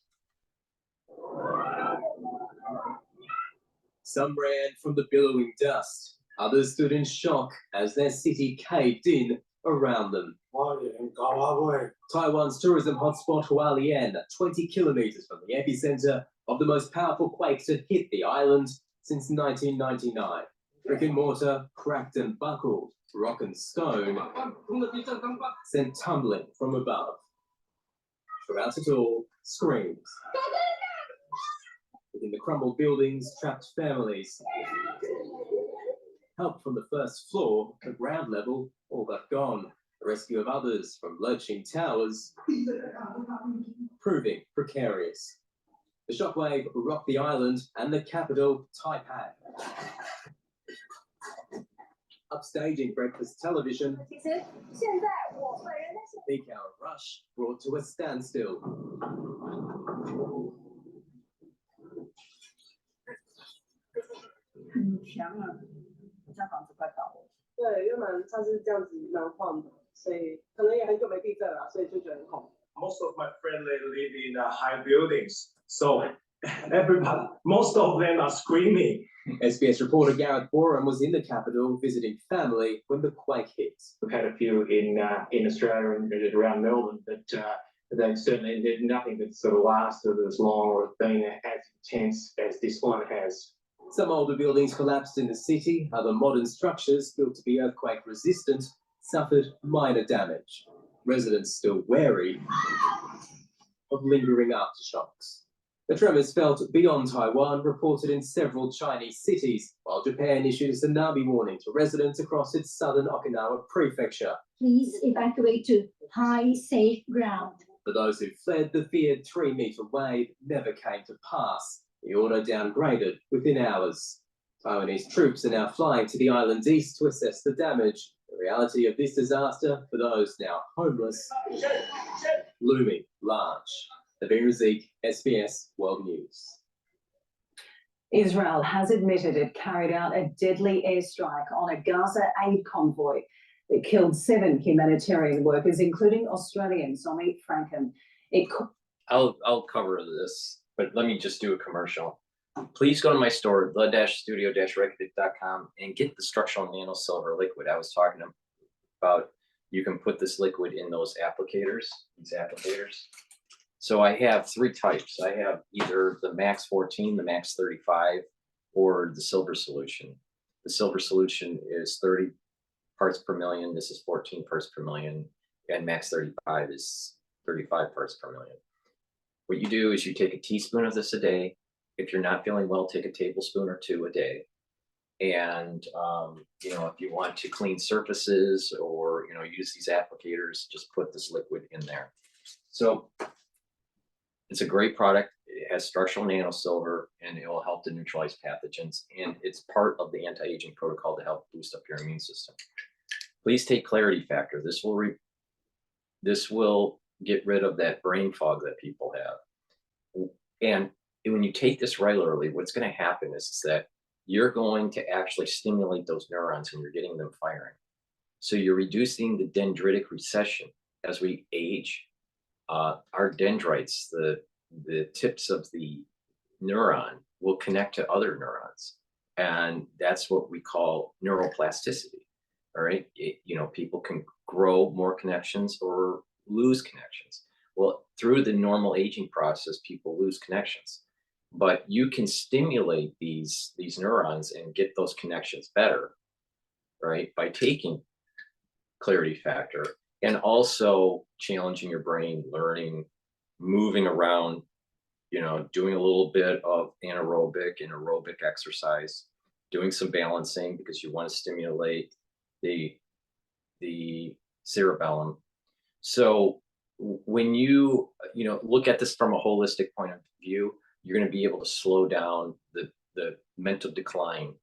Some ran from the billowing dust. Others stood in shock as their city caved in around them. Taiwan's tourism hotspot Hualien, 20 kilometers from the epicenter of the most powerful quake to hit the island since 1999. Brick and mortar cracked and buckled, rock and stone sent tumbling from above. Throughout it all, screams. Within the crumbled buildings, trapped families. Help from the first floor, at ground level, all but gone. The rescue of others from lurching towers, proving precarious. The shockwave rocked the island and the capital, Taipei. Upstaging breakfast television, peak hour rush brought to a standstill. 香啊，好像房子快倒了。对，因为它是这样子蛮晃的，所以可能也很久没地震了，所以就觉得很恐怖。Most of my friends live in high buildings, so everybody, most of them are screaming. SBS reporter Gareth Boren was in the capital visiting family when the quake hit. We've had a few in Australia and around Melbourne, but they certainly did nothing that sort of lasted as long or been as intense as this one has. Some older buildings collapsed in the city. Other modern structures built to be earthquake resistant suffered minor damage. Residents still wary of lingering aftershocks. The tremors felt beyond Taiwan, reported in several Chinese cities, while Japan issued a tsunami warning to residents across its southern Okinawa prefecture. Please evacuate to high, safe ground. For those who fled, the feared 3-meter wave never came to pass. The order downgraded within hours. Taiwanese troops are now flying to the island's east to assess the damage. The reality of this disaster, for those now homeless, looming large. Nabin Razik, SBS World News. Israel has admitted it carried out a deadly airstrike on a Gaza aid convoy that killed 7 humanitarian workers, including Australian Somi Franken. I'll cover this, but let me just do a commercial. Please go to my store, the-studio-record.com, and get the structural nano silver liquid I was talking about. You can put this liquid in those applicators, these applicators. So I have 3 types. I have either the Max 14, the Max 35, or the silver solution. The silver solution is 30 parts per million. This is 14 parts per million. And Max 35 is 35 parts per million. What you do is you take a teaspoon of this a day. If you're not feeling well, take a tablespoon or 2 a day. And, you know, if you want to clean surfaces or, you know, use these applicators, just put this liquid in there. So it's a great product. It has structural nano silver and it will help to neutralize pathogens. And it's part of the anti-aging protocol to help boost up your immune system. Please take Clarity Factor. This will get rid of that brain fog that people have. And when you take this regularly, what's going to happen is that you're going to actually stimulate those neurons when you're getting them firing. So you're reducing the dendritic recession as we age. Our dendrites, the tips of the neuron, will connect to other neurons, and that's what we call neuroplasticity. All right, you know, people can grow more connections or lose connections. Well, through the normal aging process, people lose connections, but you can stimulate these neurons and get those connections better, right, by taking Clarity Factor. And also challenging your brain, learning, moving around, you know, doing a little bit of anaerobic and aerobic exercise, doing some balancing because you want to stimulate the cerebellum. So when you look at this from a holistic point of view, you're going to be able to slow down the mental decline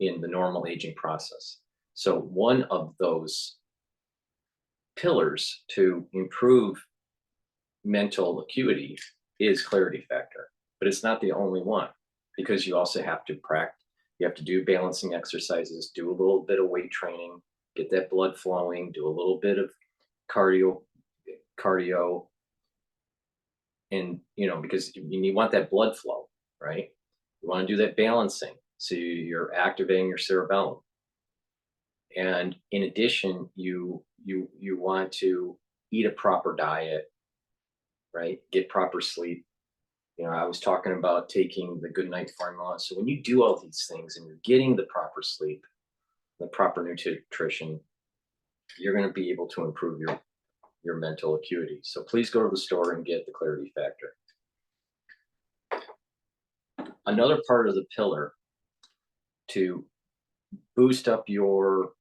in the normal aging process. So one of those pillars to improve mental acuity is Clarity Factor, but it's not the only one, because you also have to practice. You have to do balancing exercises, do a little bit of weight training, get that blood flowing, do a little bit of cardio, and because you want that blood flow, right? You want to do that balancing, so you're activating your cerebellum. And in addition, you want to eat a proper diet, right? Get proper sleep. I was talking about taking the good night formula. So when you do all these things and you're getting the proper sleep, the proper nutrition, you're going to be able to improve your mental acuity. So please go to the store and get the Clarity Factor. Another part of the pillar to boost up your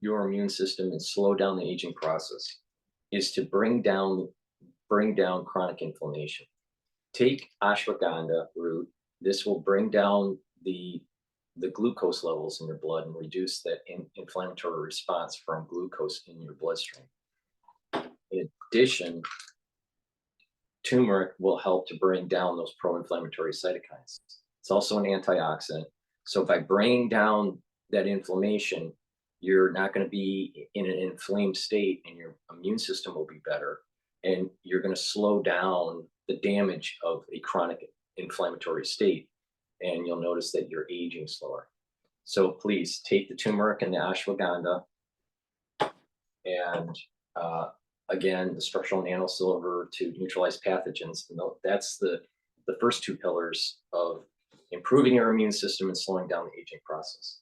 immune system and slow down the aging process is to bring down chronic inflammation. Take ashwagandha root. This will bring down the glucose levels in your blood and reduce that inflammatory response from glucose in your bloodstream. In addition, turmeric will help to bring down those pro-inflammatory cytokines. It's also an antioxidant. So by bringing down that inflammation, you're not going to be in an inflamed state, and your immune system will be better, and you're going to slow down the damage of a chronic inflammatory state, and you'll notice that you're aging slower. So please take the turmeric and the ashwagandha, and again, the structural nanosilver to neutralize pathogens. And that's the first two pillars of improving your immune system and slowing down the aging process.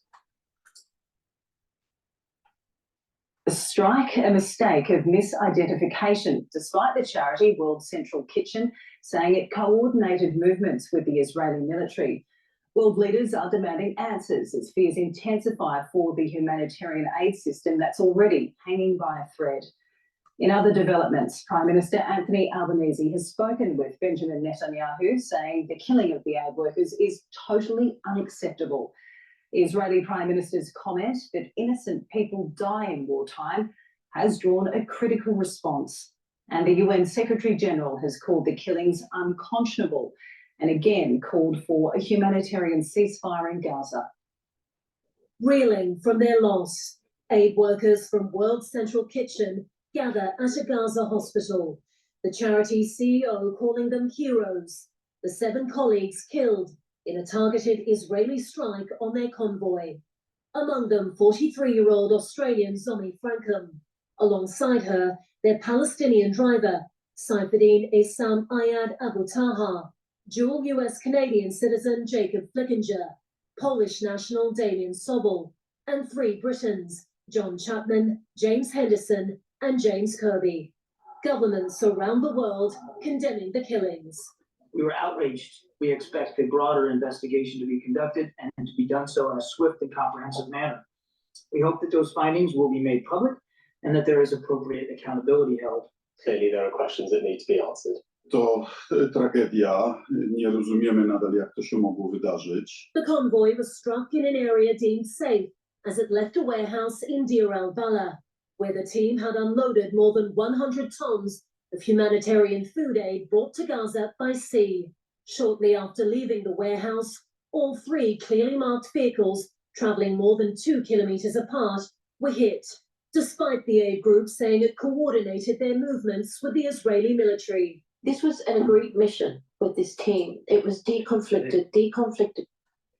Strike a mistake of misidentification, despite the charity World Central Kitchen saying it coordinated movements with the Israeli military. World leaders are demanding answers as fears intensify for the humanitarian aid system that's already hanging by a thread. In other developments, Prime Minister Anthony Albanese has spoken with Benjamin Netanyahu, saying the killing of the aid workers is totally unacceptable. The Israeli Prime Minister's comment that innocent people die in wartime has drawn a critical response, and the UN Secretary-General has called the killings unconscionable and again called for a humanitarian ceasefire in Gaza. Reeling from their loss, aid workers from World Central Kitchen gather at a Gaza hospital. The charity CEO calling them heroes. The 7 colleagues killed in a targeted Israeli strike on their convoy. Among them, 43-year-old Australian Zomi Frankham. Alongside her, their Palestinian driver, Saifuddin Essam Ayad Abu Taha, dual US-Canadian citizen Jacob Flickinger, Polish national Damien Sobel, and 3 Britons, John Chapman, James Henderson, and James Kirby. Governments around the world condemning the killings. We were outraged. We expect a broader investigation to be conducted and to be done so in a swift and comprehensive manner. We hope that those findings will be made public and that there is appropriate accountability held. Clearly, there are questions that need to be answered. To tragedia. Nie rozumiemy nadal, jak to się mogło wydarzyć. The convoy was struck in an area deemed safe as it left a warehouse in Deir al-Balah, where the team had unloaded more than 100 tons of humanitarian food aid brought to Gaza by sea. Shortly after leaving the warehouse, all 3 clearly marked vehicles traveling more than 2 kilometers apart were hit, despite the aid group saying it coordinated their movements with the Israeli military. This was an agreed mission with this team. It was deconflicted.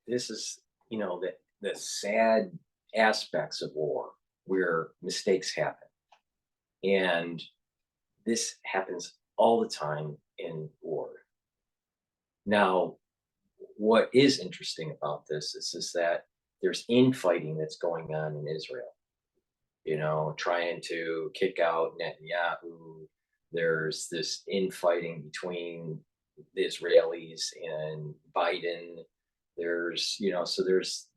This is, you know, the sad aspects of war where mistakes happen. And this happens all the time in war. Now, what is interesting about this is that there's infighting that's going on in Israel, you know, trying to kick out Netanyahu. There's this infighting between the Israelis and Biden. There's, you know, so there's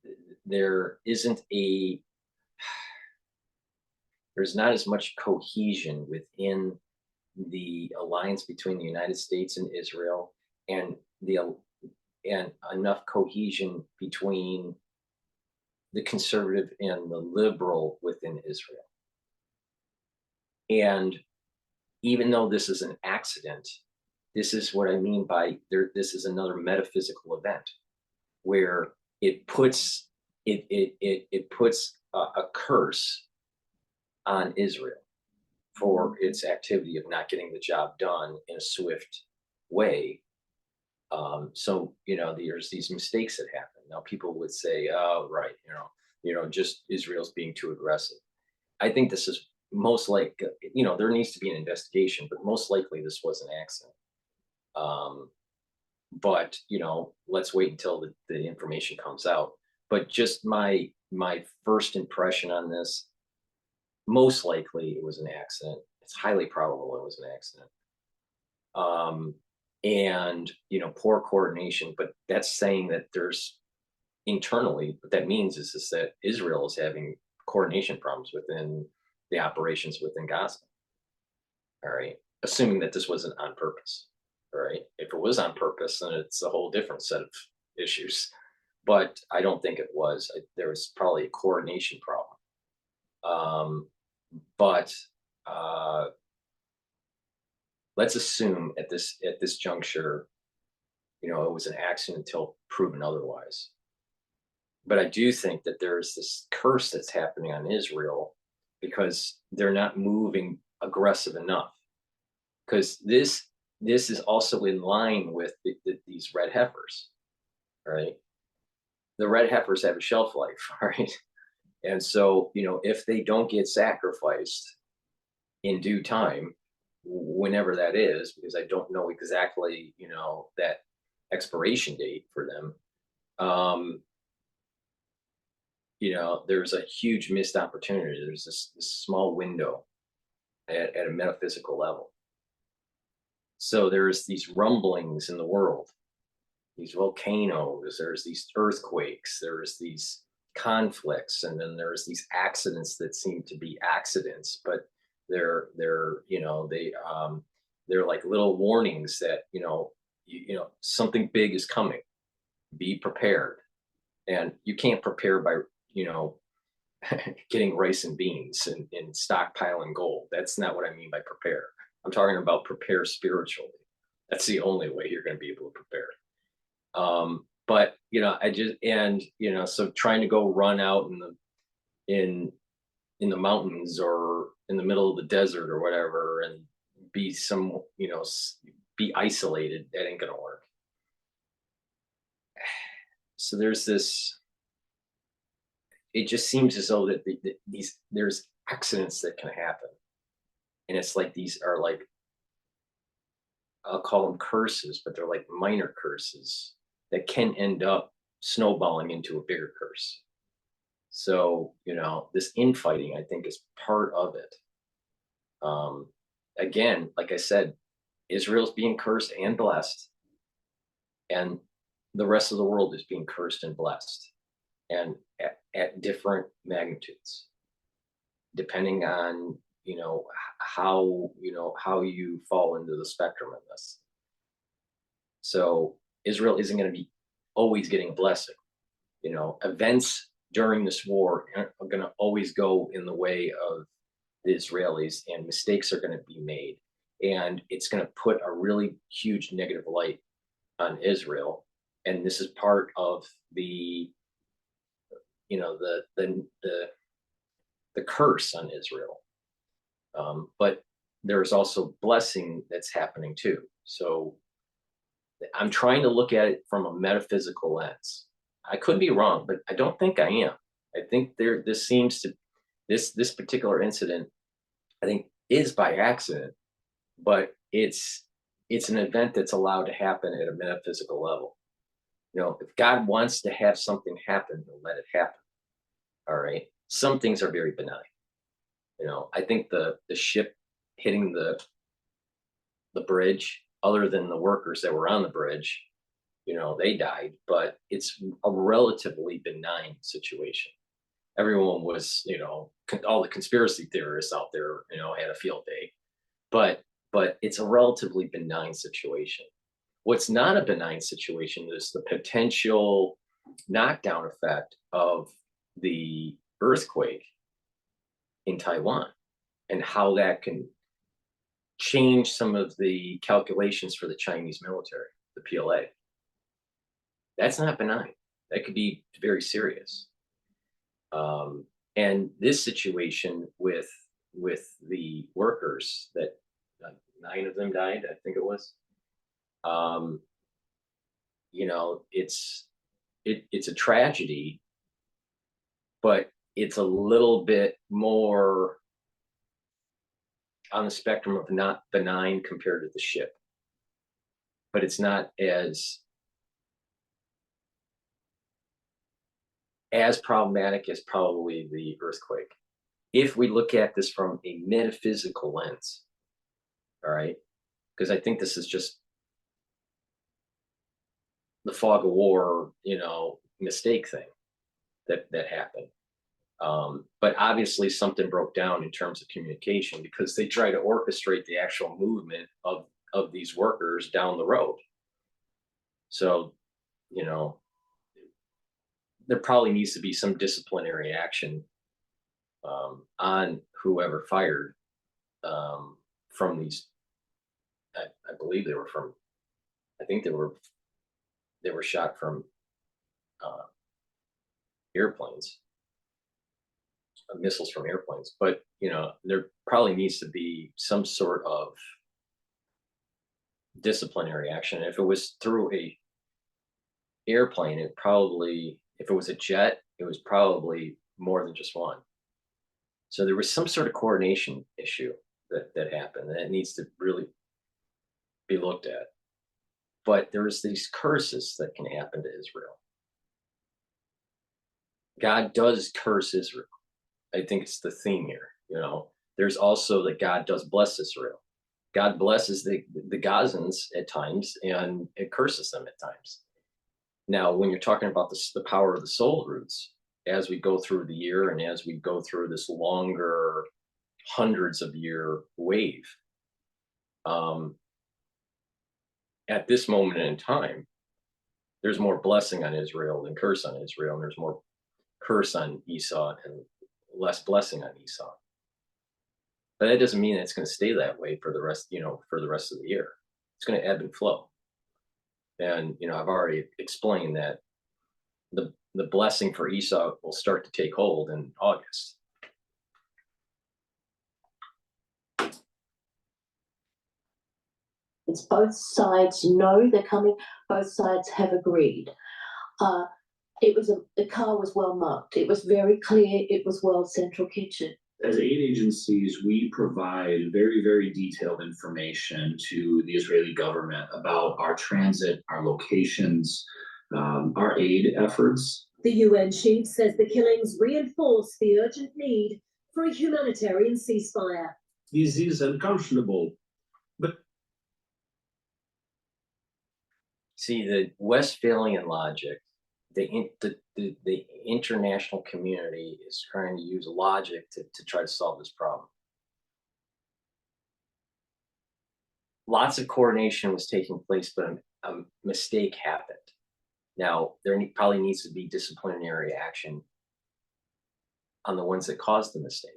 not as much cohesion within the alliance between the United States and Israel, and enough cohesion between the conservative and the liberal within Israel. And even though this is an accident, this is what I mean by this is another metaphysical event where it puts a curse on Israel for its activity of not getting the job done in a swift way. So, you know, there's these mistakes that happen. Now, people would say, oh, right, you know, just Israel's being too aggressive. I think this is most like, you know, there needs to be an investigation, but most likely this was an accident. But, you know, let's wait until the information comes out. But just my first impression on this, most likely it was an accident. It's highly probable it was an accident. And, you know, poor coordination, but that's saying that there's internally, what that means is that Israel is having coordination problems within the operations within Gaza. All right. Assuming that this wasn't on purpose. All right. If it was on purpose, then it's a whole different set of issues. But I don't think it was. There was probably a coordination problem. But let's assume at this juncture, you know, it was an accident until proven otherwise. But I do think that there's this curse that's happening on Israel because they're not moving aggressive enough. Because this is also in line with these red heifers, right? The red heifers have a shelf life, right? And so, if they don't get sacrificed in due time, whenever that is, because I don't know exactly, that expiration date for them, there's a huge missed opportunity. There's this small window at a metaphysical level. So there's these rumblings in the world, these volcanoes, there's these earthquakes, there's these conflicts, and then there's these accidents that seem to be accidents, but they're like little warnings that something big is coming. Be prepared. And you can't prepare by getting rice and beans and stockpiling gold. That's not what I mean by prepare. I'm talking about prepare spiritually. That's the only way you're going to be able to prepare. But so trying to go run out in the mountains or in the middle of the desert or whatever and be be isolated, that ain't gonna work. So there's this, it just seems as though that there's accidents that can happen. And it's like these are like, I'll call them curses, but they're like minor curses that can end up snowballing into a bigger curse. So, this infighting, I think, is part of it. Again, like I said, Israel's being cursed and blessed, and the rest of the world is being cursed and blessed, and at different magnitudes, depending on how you fall into the spectrum of this. So Israel isn't going to be always getting a blessing. Events during this war are going to always go in the way of the Israelis, and mistakes are going to be made, and it's going to put a really huge negative light on Israel. And this is part of the curse on Israel. But there's also blessing that's happening too. So I'm trying to look at it from a metaphysical lens. I could be wrong, but I don't think I am. I think this particular incident, I think, is by accident, but it's an event that's allowed to happen at a metaphysical level. If God wants to have something happen, he'll let it happen. All right. Some things are very benign. I think the ship hitting the bridge, other than the workers that were on the bridge, they died, but it's a relatively benign situation. Everyone was, all the conspiracy theorists out there, had a field day, but it's a relatively benign situation. What's not a benign situation is the potential knockdown effect of the earthquake in Taiwan and how that can change some of the calculations for the Chinese military, the PLA. That's not benign. That could be very serious. And this situation with the workers, that 9 of them died, I think it was. It's a tragedy, but it's a little bit more on the spectrum of not benign compared to the ship, but it's not as problematic as probably the earthquake, if we look at this from a metaphysical lens. All right, because I think this is just the fog of war, mistake thing that happened. But obviously something broke down in terms of communication, because they try to orchestrate the actual movement of these workers down the road. So, there probably needs to be some disciplinary action on whoever fired from these. I believe they were from, I think they were shot from airplanes, missiles from airplanes, but there probably needs to be some sort of disciplinary action. If it was through a airplane, if it was a jet, it was probably more than just one. So there was some sort of coordination issue that happened that needs to really be looked at. But there's these curses that can happen to Israel. God does curse Israel. I think it's the theme here. There's also that God does bless Israel. God blesses the Gazans at times, and it curses them at times. Now, when you're talking about the power of the soul roots, as we go through the year and as we go through this longer hundreds of year wave, at this moment in time, there's more blessing on Israel than curse on Israel, and there's more curse on Esau and less blessing on Esau. But that doesn't mean it's going to stay that way for the rest, for the rest of the year. It's going to ebb and flow. And I've already explained that the blessing for Esau will start to take hold in August. It's both sides know they're coming. Both sides have agreed. The car was well marked. It was very clear. It was World Central Kitchen. As aid agencies, we provide very, very detailed information to the Israeli government about our transit, our locations, our aid efforts. The UN chief says the killings reinforce the urgent need for a humanitarian ceasefire. This is unconscionable. But see, the Westphalian logic, the international community is trying to use logic to try to solve this problem. Lots of coordination was taking place, but a mistake happened. Now, there probably needs to be disciplinary action on the ones that caused the mistake.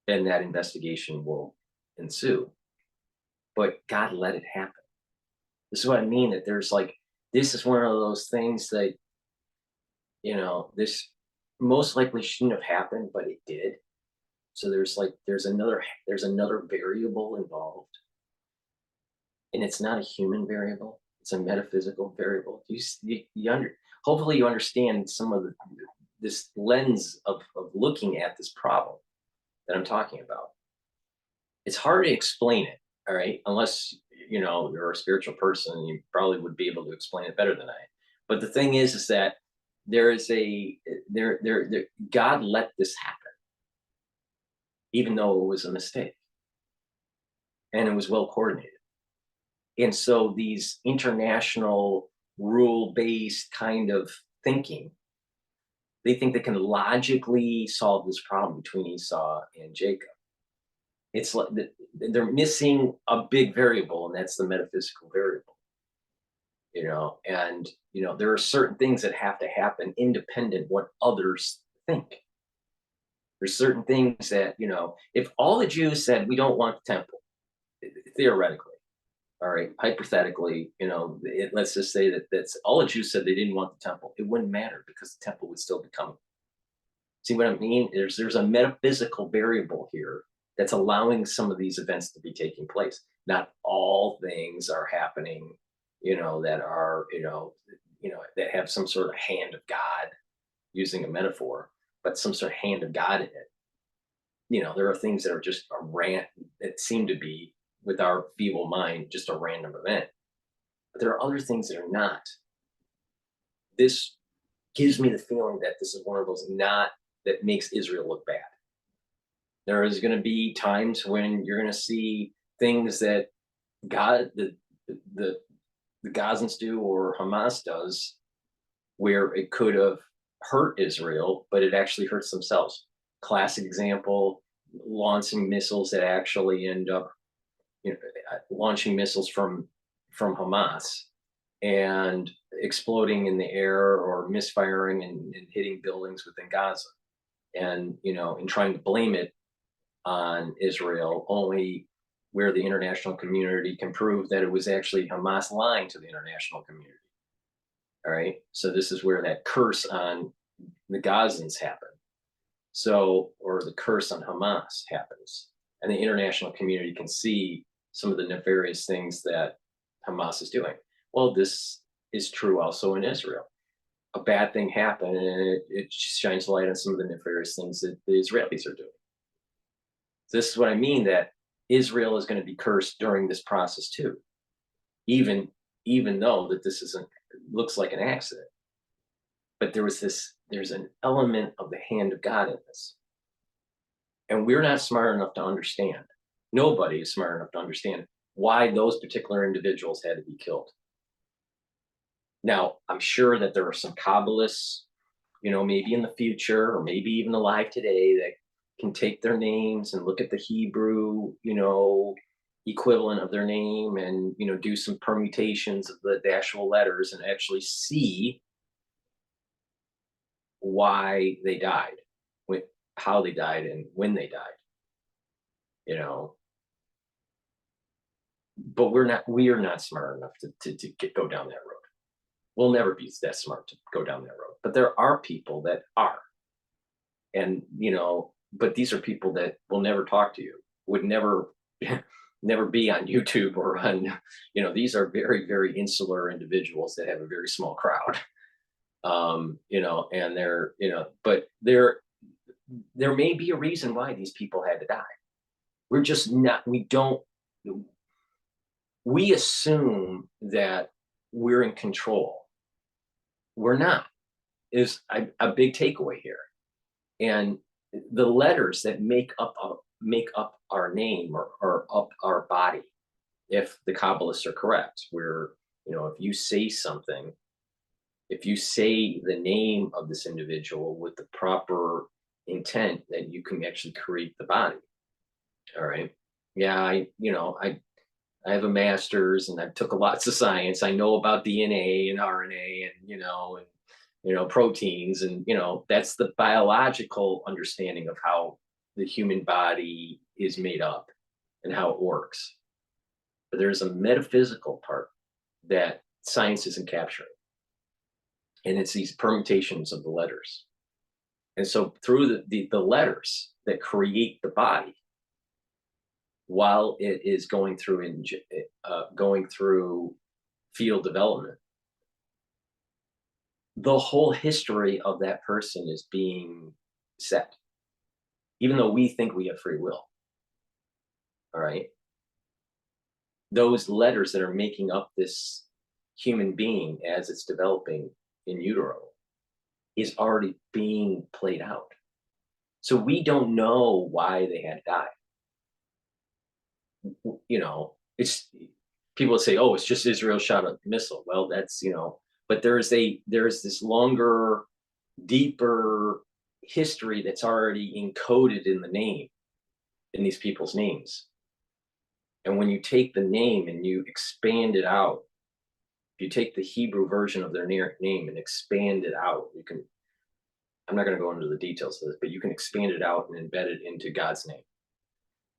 And that investigation will ensue. But God let it happen. This is what I mean, that this is one of those things that, this most likely shouldn't have happened, but it did. So there's another variable involved. And it's not a human variable. It's a metaphysical variable. Hopefully you understand some of this lens of looking at this problem that I'm talking about. It's hard to explain it, all right? Unless, you're a spiritual person, you probably would be able to explain it better than I. But the thing is that God let this happen, even though it was a mistake. And it was well coordinated. And so these international rule-based kind of thinking, they think they can logically solve this problem between Esau and Jacob. It's like they're missing a big variable, and that's the metaphysical variable. And there are certain things that have to happen independent what others think. There's certain things that, if all the Jews said we don't want the temple, theoretically, all right, hypothetically, let's just say that's all the Jews said they didn't want the temple. It wouldn't matter because the temple would still be coming. See what I mean? There's a metaphysical variable here that's allowing some of these events to be taking place. Not all things are happening, that are, that have some sort of hand of God, using a metaphor, but some sort of hand of God in it. There are things that are just that seem to be, with our feeble mind, just a random event. But there are other things that are not. This gives me the feeling that this is one of those that makes Israel look bad. There is going to be times when you're going to see things that the Gazans do or Hamas does, where it could have hurt Israel, but it actually hurts themselves. Classic example, launching missiles that actually end up, launching missiles from Hamas and exploding in the air or misfiring and hitting buildings within Gaza, and and trying to blame it on Israel, only where the international community can prove that it was actually Hamas lying to the international community. All right. So this is where that curse on the Gazans happened. So, or the curse on Hamas happens. And the international community can see some of the nefarious things that Hamas is doing. Well, this is true also in Israel. A bad thing happened, and it shines light on some of the nefarious things that the Israelis are doing. This is what I mean, that Israel is going to be cursed during this process too, even though that this isn't, looks like an accident. But there's an element of the hand of God in this. And we're not smart enough to understand. Nobody is smart enough to understand why those particular individuals had to be killed. Now, I'm sure that there are some Kabbalists, maybe in the future, or maybe even alive today, that can take their names and look at the Hebrew, equivalent of their name and, do some permutations of the actual letters and actually see why they died, how they died, and when they died. But we are not smart enough to go down that road. We'll never be that smart to go down that road. But there are people that are. And, but these are people that will never talk to you, would never never be on YouTube or on, these are very, very insular individuals that have a very small crowd. And they're, but there may be a reason why these people had to die. We're just not, we assume that we're in control. We're not, is a big takeaway here. And the letters that make up our name or up our body, if the Kabbalists are correct, where, if you say something, if you say the name of this individual with the proper intent, that you can actually create the body. All right. Yeah, I have a master's and I've took lots of science. I know about DNA and RNA and, proteins, and, that's the biological understanding of how the human body is made up and how it works. But there's a metaphysical part that science isn't capturing. And it's these permutations of the letters. And so through the letters that create the body, while it is going through field development, the whole history of that person is being set, even though we think we have free will. All right. Those letters that are making up this human being as it's developing in utero is already being played out. So we don't know why they had died. It's people would say, oh, it's just Israel shot a missile. Well, that's, but there's this longer, deeper history that's already encoded in the name, in these people's names. And when you take the name and you expand it out, if you take the Hebrew version of their name and expand it out, I'm not going to go into the details of this, but you can expand it out and embed it into God's name.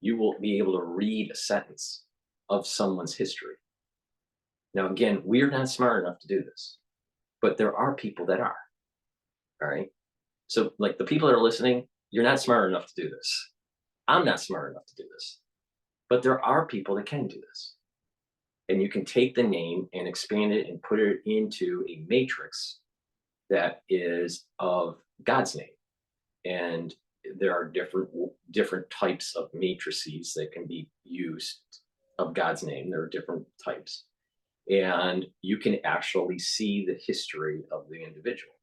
You will be able to read a sentence of someone's history. Now, again, we're not smart enough to do this, but there are people that are. All right. So like the people that are listening, you're not smart enough to do this. I'm not smart enough to do this, but there are people that can do this. And you can take the name and expand it and put it into a matrix that is of God's name. And there are different types of matrices that can be used of God's name. There are different types. And you can actually see the history of the individual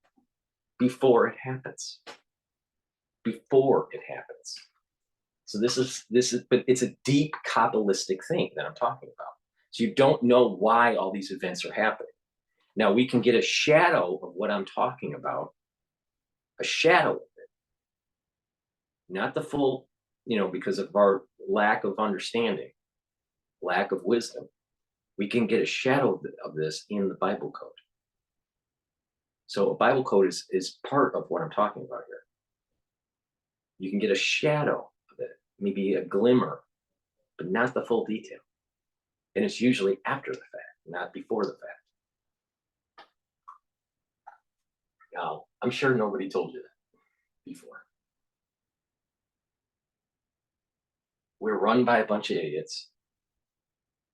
before it happens. Before it happens. So this is, but it's a deep Kabbalistic thing that I'm talking about. So you don't know why all these events are happening. Now we can get a shadow of what I'm talking about, a shadow of it. Not the full, because of our lack of understanding, lack of wisdom. We can get a shadow of this in the Bible code. So a Bible code is part of what I'm talking about here. You can get a shadow of it, maybe a glimmer, but not the full detail. And it's usually after the fact, not before the fact. Now, I'm sure nobody told you that before. We're run by a bunch of idiots.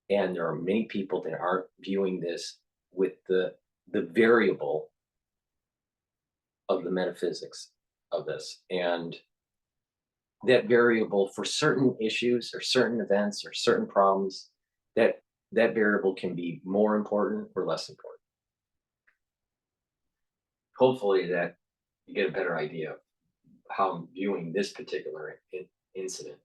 And there are many people that aren't viewing this with the variable of the metaphysics of this. And that variable for certain issues or certain events or certain problems, that variable can be more important or less important. Hopefully that you get a better idea of how I'm viewing this particular incident.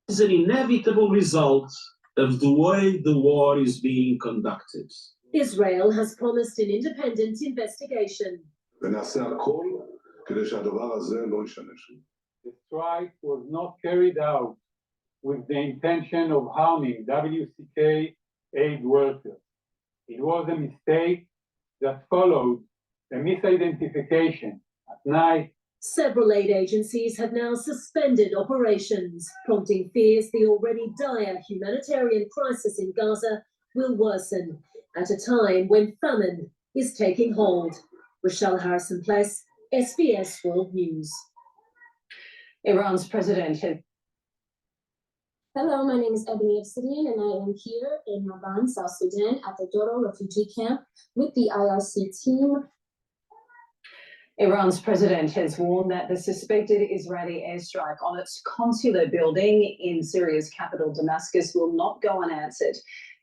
Is an inevitable result of the way the war is being conducted. Israel has promised an independent investigation. The strike was not carried out with the intention of harming WCK aid workers. It was a mistake that followed a misidentification at night. Several aid agencies have now suspended operations, prompting fears the already dire humanitarian crisis in Gaza will worsen at a time when famine is taking hold. Rochelle Harrison-Pless, SBS World News. Iran's president has... Hello, my name is Ebony Obsidian, and I am here in Raban, South Sudan, at the Doro refugee camp with the IRC team. Iran's president has warned that the suspected Israeli airstrike on its consular building in Syria's capital, Damascus, will not go unanswered.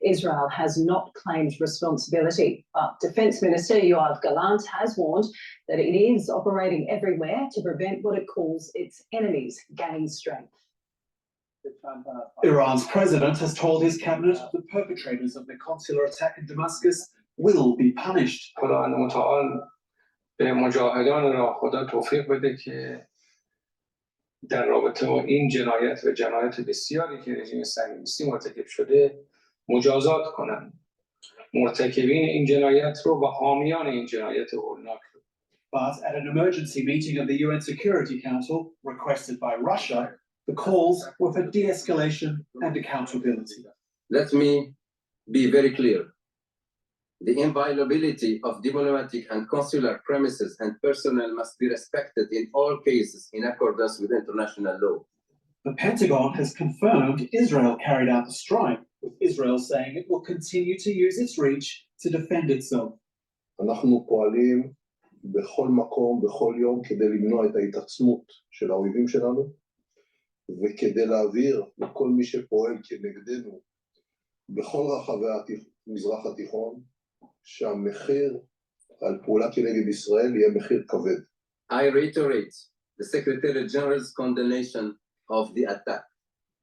Israel has not claimed responsibility, but Defence Minister Yoav Gallant has warned that it is operating everywhere to prevent what it calls its enemies gaining strength. Iran's president has told his cabinet the perpetrators of the consular attack in Damascus will be punished. به مجاهدان را خدا توفیق بده که در رابطه با این جنایت و جنایت بسیاری که رژیم صهیونیستی مرتکب شده مجازات کنند. مرتکبین این جنایت رو و حامیان این جنایت هولناک رو. But at an emergency meeting of the UN Security Council requested by Russia, the calls were for de-escalation and accountability. Let me be very clear. The inviolability of diplomatic and consular premises and personnel must be respected in all cases in accordance with international law. The Pentagon has confirmed Israel carried out the strike, with Israel saying it will continue to use its reach to defend itself. אנחנו פועלים בכל מקום, בכל יום, כדי למנוע את ההתעצמות של האויבים שלנו, וכדי להעביר לכל מי שפועל כנגדנו בכל רחבי המזרח התיכון, שהמחיר על פעולה כנגד ישראל יהיה מחיר כבד. I reiterate the Secretary General's condemnation of the attack.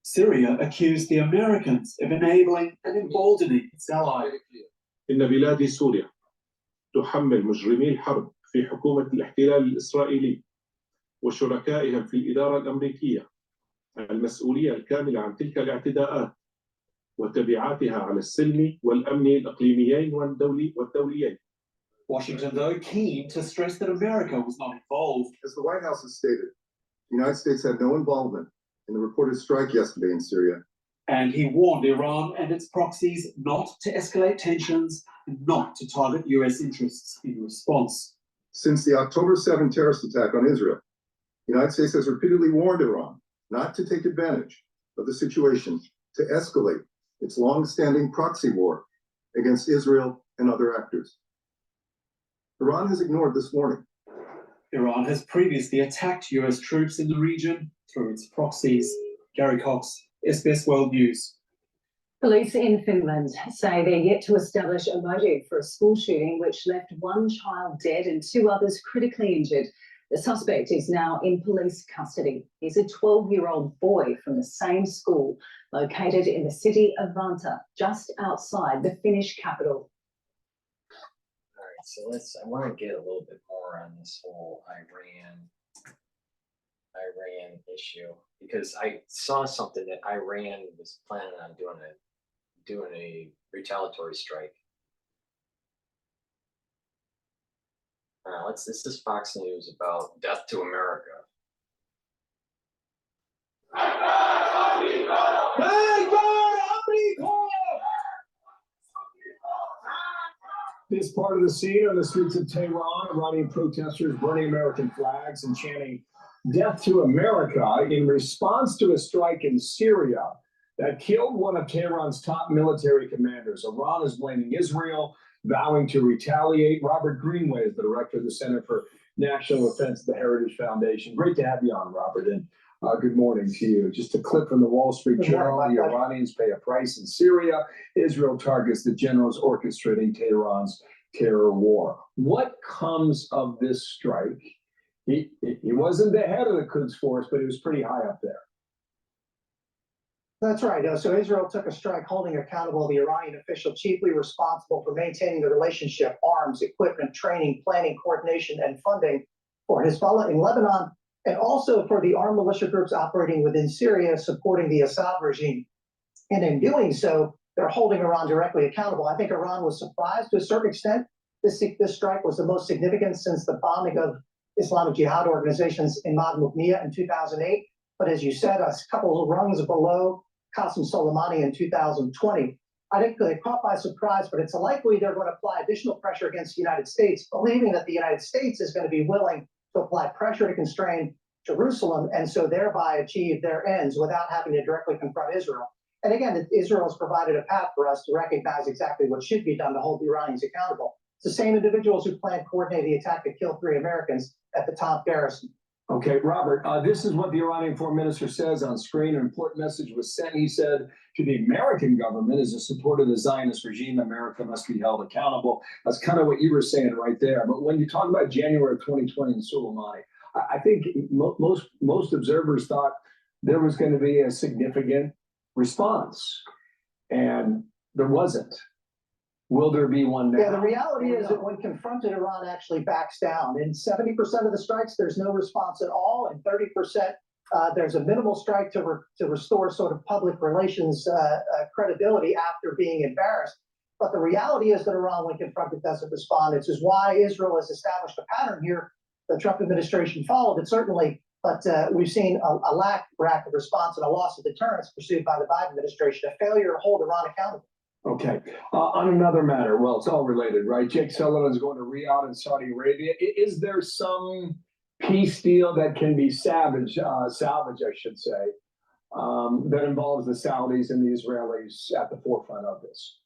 Syria accused the Americans of enabling and emboldening its allies. إن بلاد سوريا تحمل مجرمي الحرب في حكومة الاحتلال الإسرائيلي وشركائهم في الإدارة الأمريكية المسؤولية الكاملة عن تلك الاعتداءات وتبعاتها على السلم والأمن الإقليميين والدوليين. Washington, though, keen to stress that America was not involved. As the White House has stated, the United States had no involvement in the reported strike yesterday in Syria. And he warned Iran and its proxies not to escalate tensions and not to target US interests in response. Since the October 7 terrorist attack on Israel, the United States has repeatedly warned Iran not to take advantage of the situation to escalate its long-standing proxy war against Israel and other actors. Iran has ignored this warning. Iran has previously attacked US troops in the region through its proxies. Gary Cox, SBS World News. Police in Finland say they're yet to establish a motive for a school shooting which left one child dead and 2 others critically injured. The suspect is now in police custody. He's a 12-year-old boy from the same school located in the city of Vantaa, just outside the Finnish capital. All right, so I want to get a little bit more on this whole Iran issue, because I saw something that Iran was planning on doing a retaliatory strike. This is Fox News about death to America. This part of the scene on the streets of Tehran, Iranian protesters burning American flags and chanting "Death to America" in response to a strike in Syria that killed one of Tehran's top military commanders. Iran is blaming Israel, vowing to retaliate. Robert Greenway is the director of the Center for National Defense at the Heritage Foundation. Great to have you on, Robert, and good morning to you. Just a clip from the Wall Street Journal. The Iranians pay a price in Syria. Israel targets the generals orchestrating Tehran's terror war. What comes of this strike? He wasn't the head of the Quds force, but he was pretty high up there. That's right. So Israel took a strike holding accountable the Iranian official chiefly responsible for maintaining the relationship, arms, equipment, training, planning, coordination, and funding for Hezbollah in Lebanon, and also for the armed militia groups operating within Syria supporting the Assad regime. And in doing so, they're holding Iran directly accountable. I think Iran was surprised to a certain extent. This strike was the most significant since the bombing of Islamic Jihad organizations in Mad Mukhniyah in 2008. But as you said, a couple of rungs below Qasem Soleimani in 2020. I think they're caught by surprise, but it's likely they're going to apply additional pressure against the United States, believing that the United States is going to be willing to apply pressure to constrain Jerusalem and so thereby achieve their ends without having to directly confront Israel. And again, Israel has provided a path for us to recognize exactly what should be done to hold the Iranians accountable. It's the same individuals who planned coordinated the attack to kill 3 Americans at the top garrison. Okay, Robert, this is what the Iranian foreign minister says on screen. An important message was sent. He said to the American government, as a support of the Zionist regime, America must be held accountable. That's kind of what you were saying right there. But when you talk about January of 2020 in Soleimani, I think most observers thought there was going to be a significant response, and there wasn't. Will there be one now? Yeah, the reality is that when confronted, Iran actually backs down. In 70% of the strikes, there's no response at all. In 30%, there's a minimal strike to restore sort of public relations credibility after being embarrassed. But the reality is that Iran, when confronted, doesn't respond. It's just why Israel has established a pattern here. The Trump administration followed it, certainly, but we've seen a lack of response and a loss of deterrence pursued by the Biden administration, a failure to hold Iran accountable. Okay. On another matter, well, it's all related, right? Jake Sullivan is going to Riyadh in Saudi Arabia. Is there some peace deal that can be salvaged, I should say, that involves the Saudis and the Israelis at the forefront of this?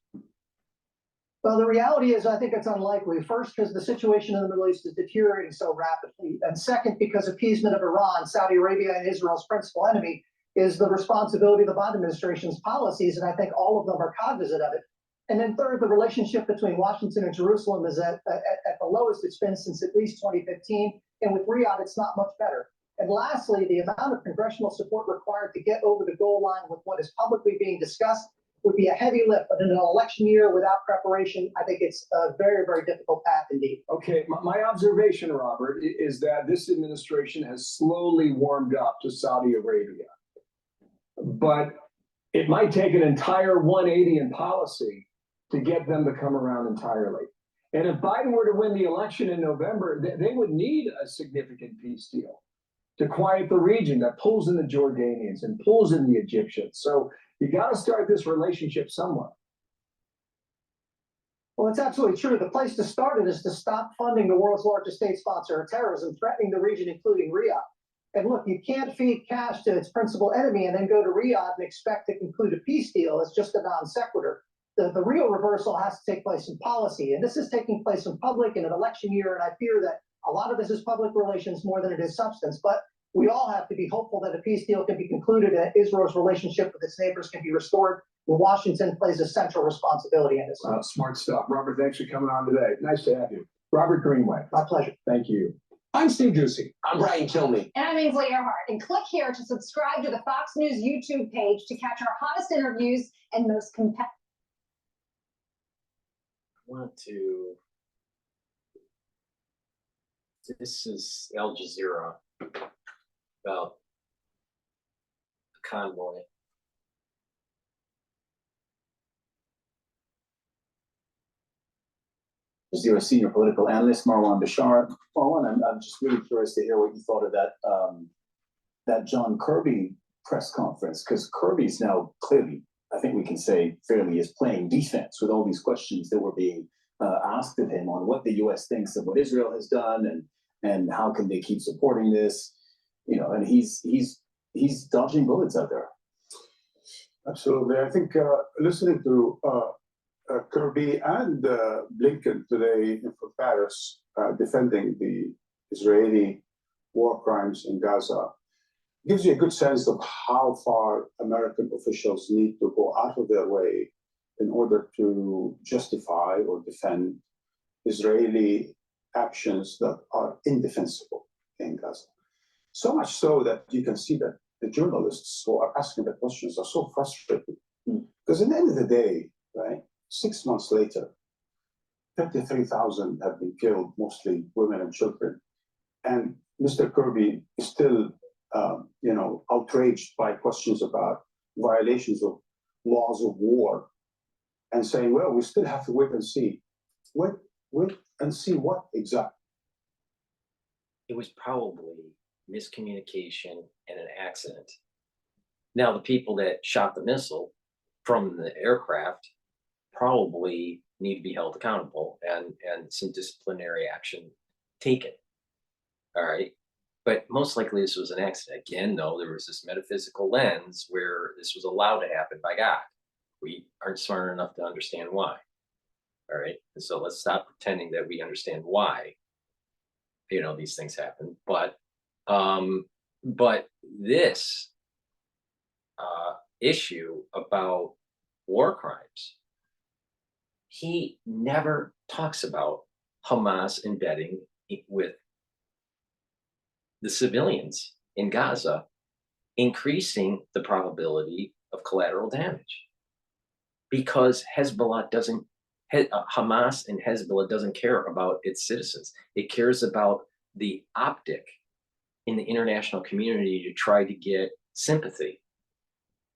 Well, the reality is, I think it's unlikely. First, because the situation in the Middle East is deteriorating so rapidly. And second, because appeasement of Iran, Saudi Arabia, and Israel's principal enemy is the responsibility of the Biden administration's policies, and I think all of them are cognizant of it. And then third, the relationship between Washington and Jerusalem is at the lowest it's been since at least 2015, and with Riyadh, it's not much better. And lastly, the amount of congressional support required to get over the goal line with what is publicly being discussed would be a heavy lift, but in an election year without preparation, I think it's a very, very difficult path indeed. Okay, my observation, Robert, is that this administration has slowly warmed up to Saudi Arabia. But it might take an entire 180 in policy to get them to come around entirely. And if Biden were to win the election in November, they would need a significant peace deal to quiet the region that pulls in the Jordanians and pulls in the Egyptians. So you got to start this relationship somewhere. Well, it's absolutely true. The place to start it is to stop funding the world's largest state sponsor of terrorism, threatening the region, including Riyadh. And look, you can't feed cash to its principal enemy and then go to Riyadh and expect to conclude a peace deal. It's just a non sequitur. The real reversal has to take place in policy. And this is taking place in public in an election year. And I fear that a lot of this is public relations more than it is substance. But we all have to be hopeful that a peace deal can be concluded and Israel's relationship with its neighbors can be restored. And Washington plays a central responsibility in this. Smart stuff. Robert, thanks for coming on today. Nice to have you. Robert Greenway. My pleasure. Thank you. I'm Steve Ducey. I'm Brian Kilmeade. And I'm Ainsley Earhart. And click here to subscribe to the Fox News YouTube page to catch our hottest interviews and most competitive. This is Al Jazeera about the convoy. Jazeera senior political analyst Marwan Bashar. Marwan, I'm just really curious to hear what you thought of that John Kirby press conference, because Kirby's now clearly, I think we can say fairly, is playing defense with all these questions that were being asked of him on what the U.S. thinks of what Israel has done and how can they keep supporting this, and he's dodging bullets out there. Absolutely. I think listening to Kirby and Blinken today in Paris defending the Israeli war crimes in Gaza gives you a good sense of how far American officials need to go out of their way in order to justify or defend Israeli actions that are indefensible in Gaza. So much so that you can see that the journalists who are asking the questions are so frustrated. Because at the end of the day, right, 6 months later, 33,000 have been killed, mostly women and children. And Mr. Kirby is still, outraged by questions about violations of laws of war and saying, well, we still have to wait and see. Wait and see what exactly? It was probably miscommunication and an accident. Now, the people that shot the missile from the aircraft probably need to be held accountable and some disciplinary action taken. All right. But most likely this was an accident. Again, though, there was this metaphysical lens where this was allowed to happen by God. We aren't smart enough to understand why. All right. And so let's stop pretending that we understand why, these things happen. But this issue about war crimes, he never talks about Hamas embedding with the civilians in Gaza, increasing the probability of collateral damage, because Hamas and Hezbollah doesn't care about its citizens. It cares about the optic in the international community to try to get sympathy.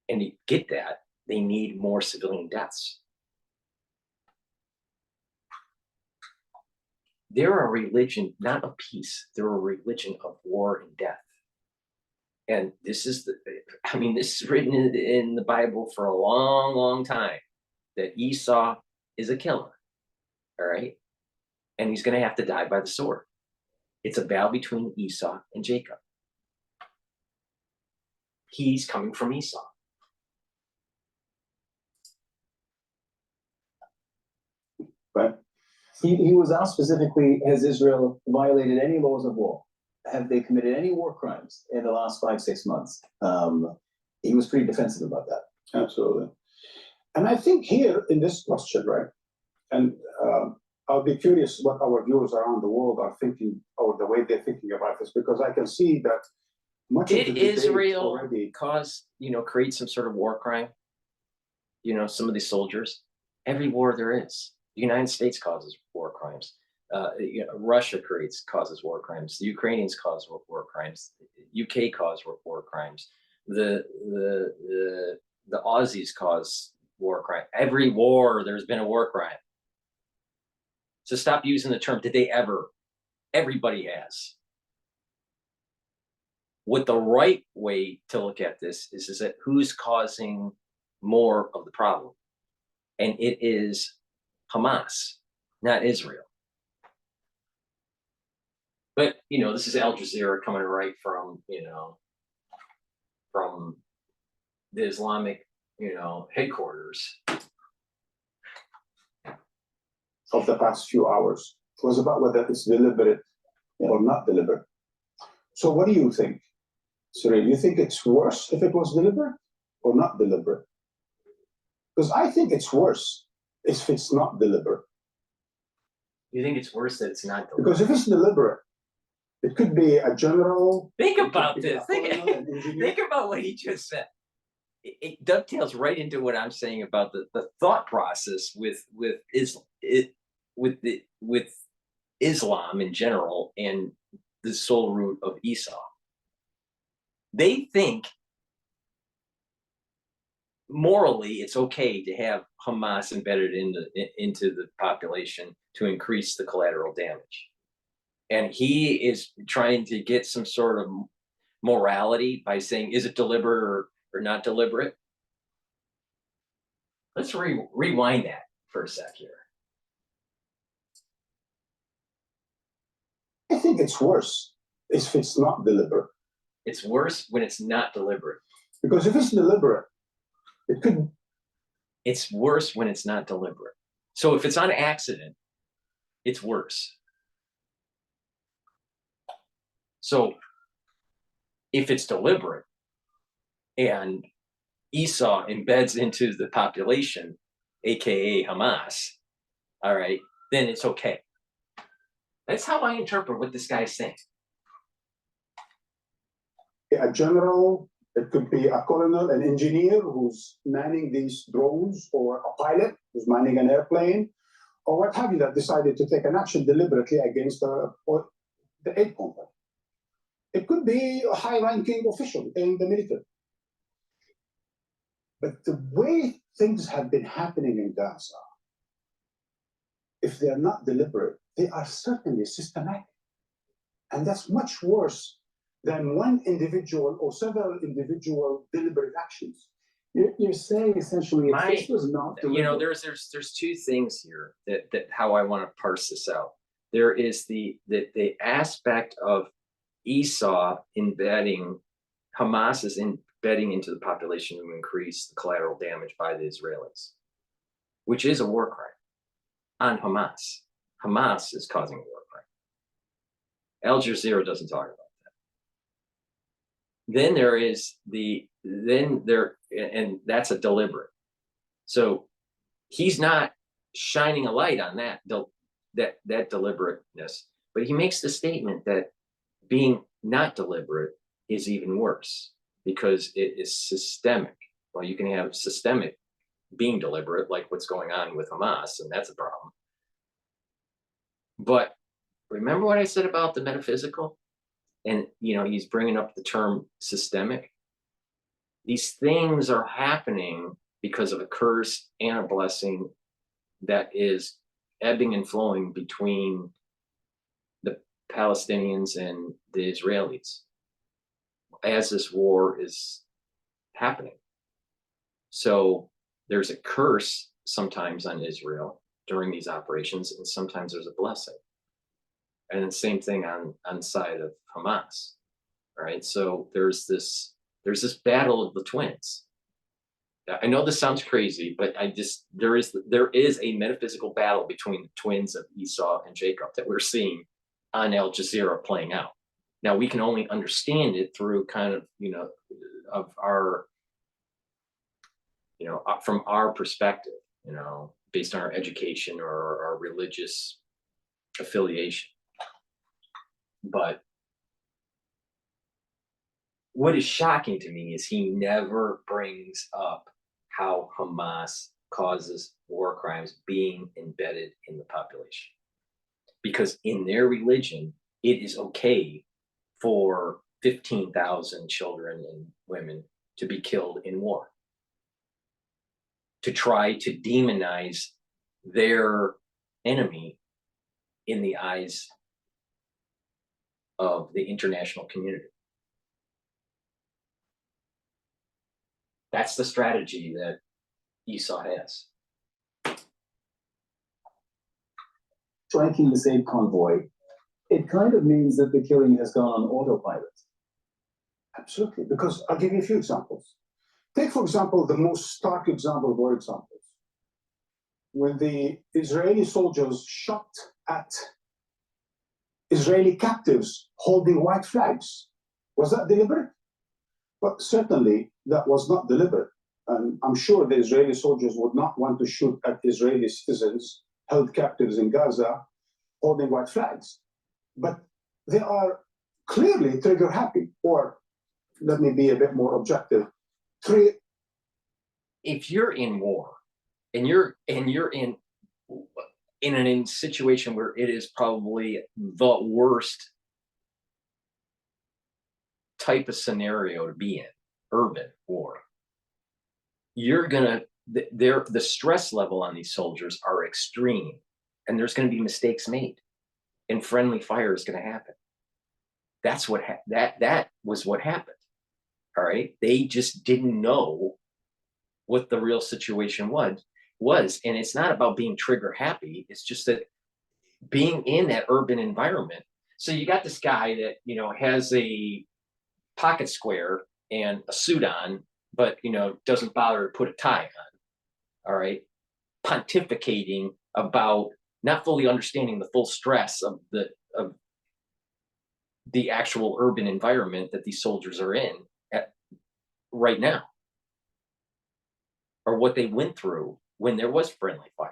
And to get that, they need more civilian deaths. They're a religion, not of peace. They're a religion of war and death. And this is this is written in the Bible for a long, long time, that Esau is a killer. All right. And he's going to have to die by the sword. It's a battle between Esau and Jacob. He's coming from Esau. Right. He was asked specifically, has Israel violated any laws of war? Have they committed any war crimes in the last 5-6 months? He was pretty defensive about that. Absolutely. And I think here in this question, right, and I'll be curious what our viewers around the world are thinking, or the way they're thinking about this, because I can see that much of the debate Israel already create some sort of war crime? Some of these soldiers, every war there is. The United States causes war crimes. Russia causes war crimes. The Ukrainians cause war crimes. The UK cause war crimes. The Aussies cause war crime. Every war, there's been a war crime. So stop using the term, did they ever? Everybody has. What the right way to look at this is that who's causing more of the problem? And it is Hamas, not Israel. But, this is Al Jazeera coming right from, from the Islamic, headquarters. Of the past few hours. It was about whether it's deliberate or not deliberate. So what do you think, Cyril? You think it's worse if it was deliberate or not deliberate? Because I think it's worse if it's not deliberate. You think it's worse that it's not deliberate? Because if it's deliberate, it could be a general. Think about this. Think about what he just said. It dovetails right into what I'm saying about the thought process with Islam in general and the soul root of Esau. They think morally it's okay to have Hamas embedded into the population to increase the collateral damage. And he is trying to get some sort of morality by saying, is it deliberate or not deliberate? Let's rewind that for a sec here. think it's worse if it's not deliberate. It's worse when it's not deliberate. Because if it's deliberate, it could. It's worse when it's not deliberate. So if it's on accident, it's worse. So if it's deliberate and Esau embeds into the population, aka Hamas, all right, then it's okay. That's how I interpret what this guy's saying. A general, it could be a colonel, an engineer who's manning these drones, or a pilot who's manning an airplane, or what have you, that decided to take an action deliberately against the aid company. It could be a high-ranking official in the military. But the way things have been happening in Gaza, if they're not deliberate, they are certainly systematic. And that's much worse than one individual or several individual deliberate actions. You're saying essentially if this was not deliberate. You know, there's two things here that how I want to parse this out. There is the aspect of Esau embedding, Hamas is embedding into the population to increase the collateral damage by the Israelis, which is a war crime on Hamas. Hamas is causing a war crime. Al Jazeera doesn't talk about that. Then there is and that's a deliberate. So he's not shining a light on that deliberateness, but he makes the statement that being not deliberate is even worse because it is systemic. Well, you can have systemic being deliberate, like what's going on with Hamas, and that's a problem. But remember what I said about the metaphysical? And, you know, he's bringing up the term systemic. These things are happening because of a curse and a blessing that is ebbing and flowing between the Palestinians and the Israelis as this war is happening. So there's a curse sometimes on Israel during these operations, and sometimes there's a blessing. And the same thing on the side of Hamas. All right. So there's this battle of the twins. I know this sounds crazy, but there is a metaphysical battle between the twins of Esau and Jacob that we're seeing on Al Jazeera playing out. Now we can only understand it through kind of, you know, of our, you know, from our perspective, you know, based on our education or our religious affiliation. But what is shocking to me is he never brings up how Hamas causes war crimes being embedded in the population. Because in their religion, it is okay for 15,000 children and women to be killed in war. To try to demonize their enemy in the eyes of the international community. That's the strategy that Esau has. Striking this aid convoy, it kind of means that the killing has gone on autopilot. Absolutely, because I'll give you a few examples. Take, for example, the most stark example of all examples. When the Israeli soldiers shot at Israeli captives holding white flags, was that deliberate? But certainly that was not deliberate. And I'm sure the Israeli soldiers would not want to shoot at Israeli citizens held captives in Gaza holding white flags. But they are clearly trigger happy, or let me be a bit more objective. If you're in war and you're in a situation where it is probably the worst type of scenario to be in, urban war, the stress level on these soldiers are extreme, and there's going to be mistakes made, and friendly fire is going to happen. That's what that was what happened. All right, they just didn't know what the real situation was, and it's not about being trigger happy. It's just that being in that urban environment, So you got this guy that, has a pocket square and a suit on, but, doesn't bother to put a tie on. All right. Pontificating about not fully understanding the full stress of the actual urban environment that these soldiers are in right now, or what they went through when there was friendly fire.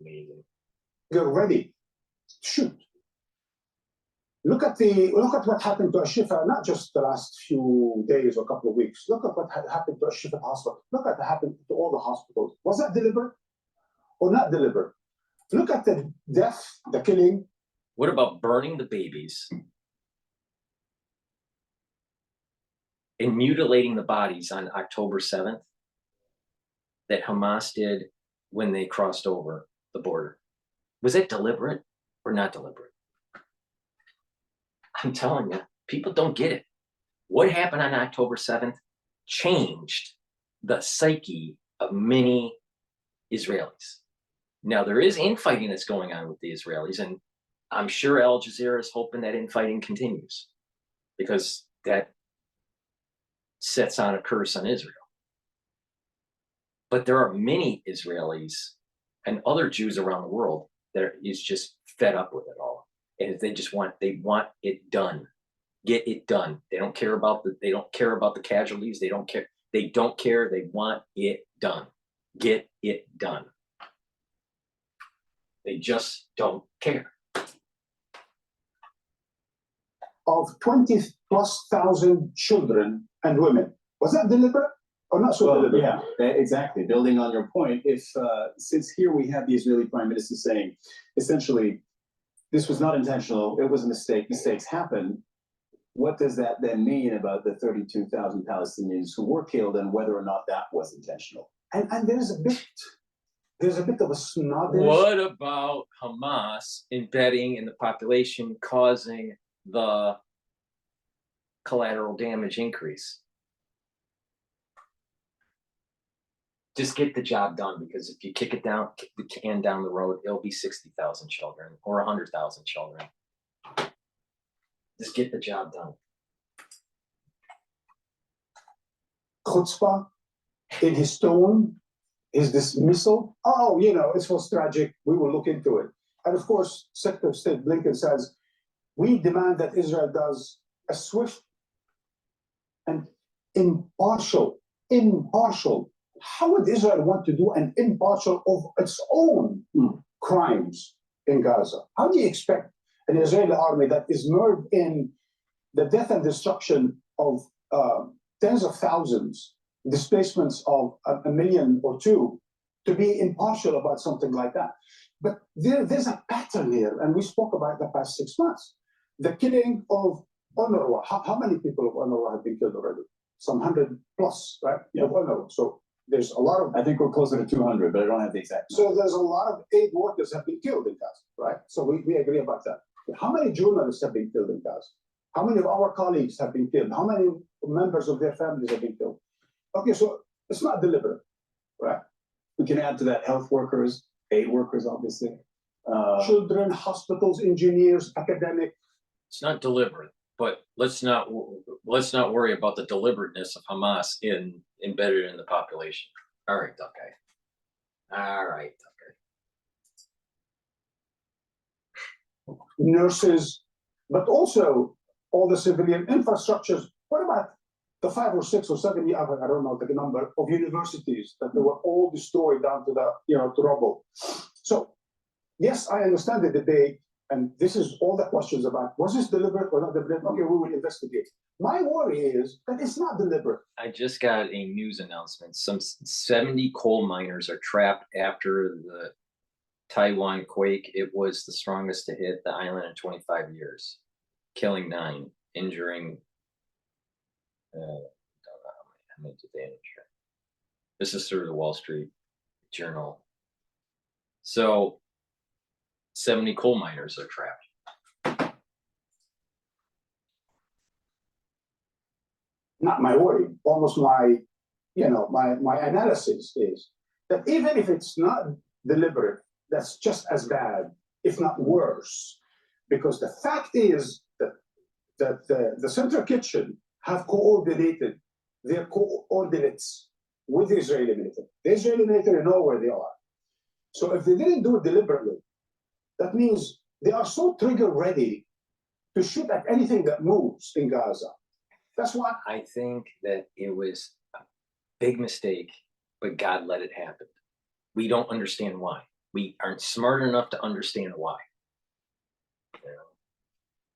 Amazing. You're ready. Shoot. Look at what happened to Ashifa, not just the last few days or couple of weeks. Look at what happened to Ashifa Hospital. Look at what happened to all the hospitals. Was that deliberate or not deliberate? Look at the death, the killing. What about burning the babies and mutilating the bodies on October 7th that Hamas did when they crossed over the border? Was it deliberate or not deliberate? I'm telling you, people don't get it. What happened on October 7th changed the psyche of many Israelis. Now, there is infighting that's going on with the Israelis, and I'm sure Al Jazeera is hoping that infighting continues, because that sets on a curse on Israel. But there are many Israelis and other Jews around the world that is just fed up with it all. And they want it done. Get it done. They don't care about the casualties. They don't care. They want it done. Get it done. They just don't care. Of 20,000+ children and women. Was that deliberate or not so deliberate? Yeah, exactly. Building on your point, since here we have the Israeli Prime Minister saying, essentially, this was not intentional, it was a mistake, mistakes happen. What does that then mean about the 32,000 Palestinians who were killed and whether or not that was intentional? And there's a bit of a snobbish. What about Hamas embedding in the population, causing the collateral damage increase? Just get the job done, because if you kick the can down the road, it'll be 60,000 children or 100,000 children. Just get the job done. Chutzpah in his tone, his dismissal. Oh, it was tragic. We will look into it. And of course, Secretary of State Blinken says, we demand that Israel does a swift and impartial. How would Israel want to do an impartial of its own crimes in Gaza? How do you expect an Israeli army that is mired in the death and destruction of tens of thousands, displacements of a million or two, to be impartial about something like that? But there's a pattern here, and we spoke about the past 6 months. The killing of UNRWA. How many people of UNRWA have been killed already? Some 100+, right? Yeah. Of UNRWA. So there's a lot of. I think we're closer to 200, but I don't have the exact number. So there's a lot of aid workers have been killed in Gaza, right? So we agree about that. How many journalists have been killed in Gaza? How many of our colleagues have been killed? How many members of their families have been killed? Okay, so it's not deliberate, right? We can add to that health workers, aid workers, obviously. Children, hospitals, engineers, academic. It's not deliberate, but let's not worry about the deliberateness of Hamas embedded in the population. All right, okay. Nurses, but also all the civilian infrastructures. What about the 5 or 6 or 7, I don't know the number of universities that they were all destroyed down to to rubble. So yes, I understand the debate, and this is all the questions about, was this deliberate or not deliberate? Okay, we will investigate. My worry is that it's not deliberate. I just got a news announcement. Some 70 coal miners are trapped after the Taiwan quake. It was the strongest to hit the island in 25 years, killing 9, injuring, I don't know how many did they injure. This is through the Wall Street Journal. So 70 coal miners are trapped. Not my worry. Almost my analysis is that even if it's not deliberate, that's just as bad, if not worse. Because the fact is that the Central Kitchen have coordinated their coordinates with the Israeli military. The Israeli military know where they are. So if they didn't do it deliberately, that means they are so trigger ready to shoot at anything that moves in Gaza. That's why I think that it was a big mistake, but God let it happen. We don't understand why. We aren't smart enough to understand why. You know,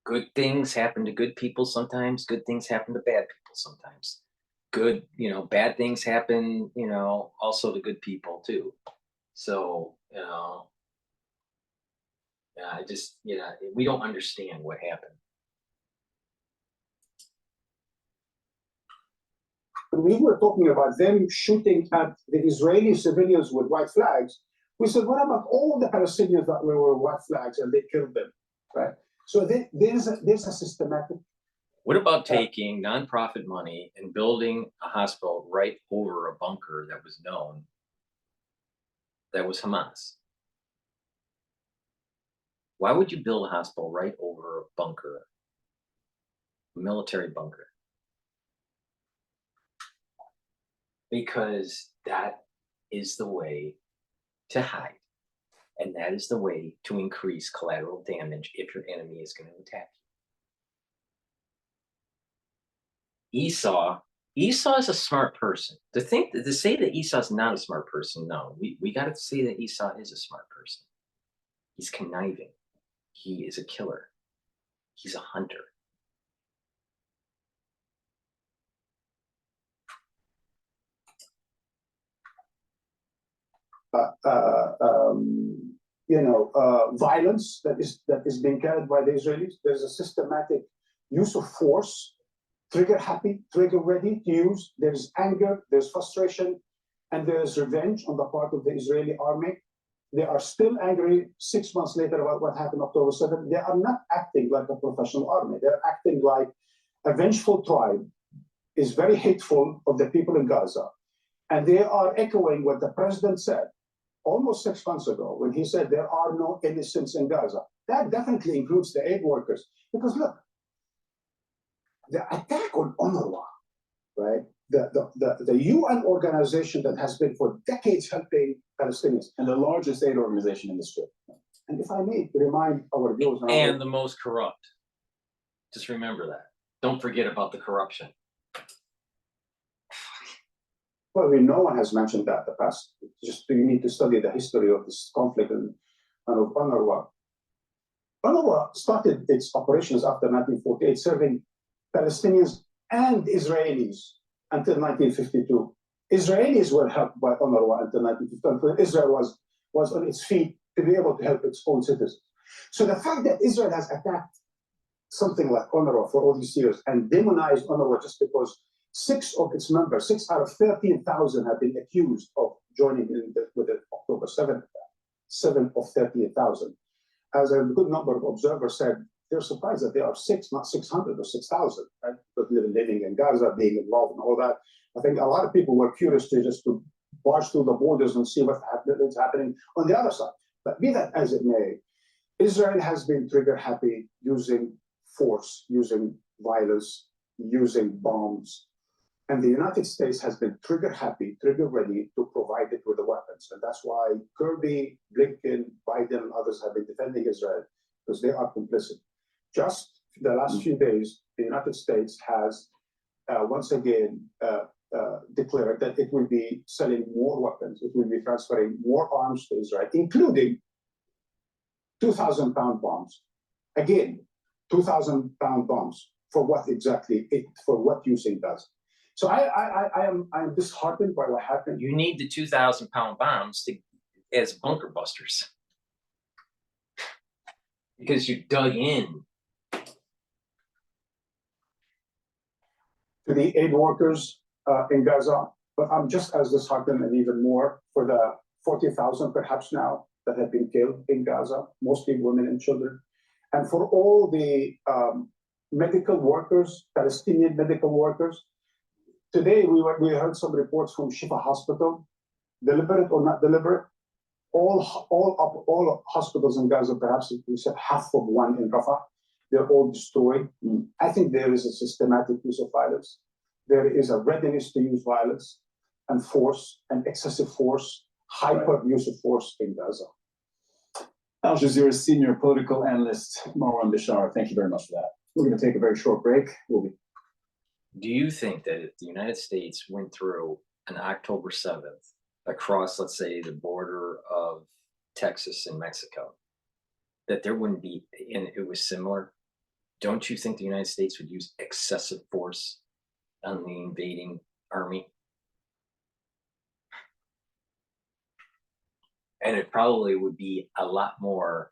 good things happen to good people sometimes. Good things happen to bad people sometimes. Good, bad things happen, also to good people too. So, we don't understand what happened. when we were talking about them shooting at the Israeli civilians with white flags, we said, what about all the Palestinians that were white flags and they killed them, right? So there's a systematic. What about taking nonprofit money and building a hospital right over a bunker that was known that was Hamas? Why would you build a hospital right over a bunker, a military bunker? Because that is the way to hide. And that is the way to increase collateral damage if your enemy is going to attack you. Esau is a smart person. To say that Esau's not a smart person, no. We got to say that Esau is a smart person. He's conniving. He is a killer. He's a hunter. Violence that is being carried by the Israelis. There's a systematic use of force, trigger happy, trigger ready to use. There's anger, there's frustration, and there's revenge on the part of the Israeli army. They are still angry 6 months later about what happened October 7th. They are not acting like a professional army. They're acting like a vengeful tribe is very hateful of the people in Gaza. And they are echoing what the president said almost 6 months ago when he said there are no innocents in Gaza. That definitely includes the aid workers. Because look, the attack on UNRWA, right? The UN organization that has been for decades helping Palestinians. And the largest aid organization in the Strip. And if I may remind our viewers. And the most corrupt. Just remember that. Don't forget about the corruption. Well, no one has mentioned that in the past. Just you need to study the history of this conflict and of UNRWA. UNRWA started its operations after 1948, serving Palestinians and Israelis until 1952. Israelis were helped by UNRWA until 1952, until Israel was on its feet to be able to help its own citizens. So the fact that Israel has attacked something like UNRWA for all these years and demonized UNRWA just because 6 of its members, 6 out of 13,000 have been accused of joining in with the October 7th, 7 of 13,000. As a good number of observers said, they're surprised that there are 6, not 600 or 6,000, right? But living in Gaza, being involved and all that. I think a lot of people were curious to barge through the borders and see what's happening on the other side. But be that as it may, Israel has been trigger happy using force, using violence, using bombs. And the United States has been trigger happy, trigger ready to provide it with the weapons. And that's why Kirby, Blinken, Biden, and others have been defending Israel, because they are complicit. Just the last few days, the United States has once again declared that it will be selling more weapons. It will be transferring more arms to Israel, including 2,000-pound bombs. Again, 2,000-pound bombs. For what exactly? For what use in Gaza? So I am disheartened by what happened. You need the 2,000-pound bombs as bunker busters. Because you dug in. To the aid workers in Gaza, but I'm just as disheartened and even more for the 40,000 perhaps now that have been killed in Gaza, mostly women and children. And for all the medical workers, Palestinian medical workers. Today we heard some reports from Shifa Hospital, deliberate or not deliberate, all hospitals in Gaza, perhaps we said half of one in Rafah, they're all destroyed. I think there is a systematic use of violence. There is a readiness to use violence and force and excessive force, hyper use of force in Gaza. Al Jazeera senior political analyst Marwan Bashar, thank you very much for that. We're going to take a very short break. We'll be. Do you think that if the United States went through an October 7th across, let's say, the border of Texas and Mexico, that there wouldn't be, and it was similar? Don't you think the United States would use excessive force on the invading army? And it probably would be a lot more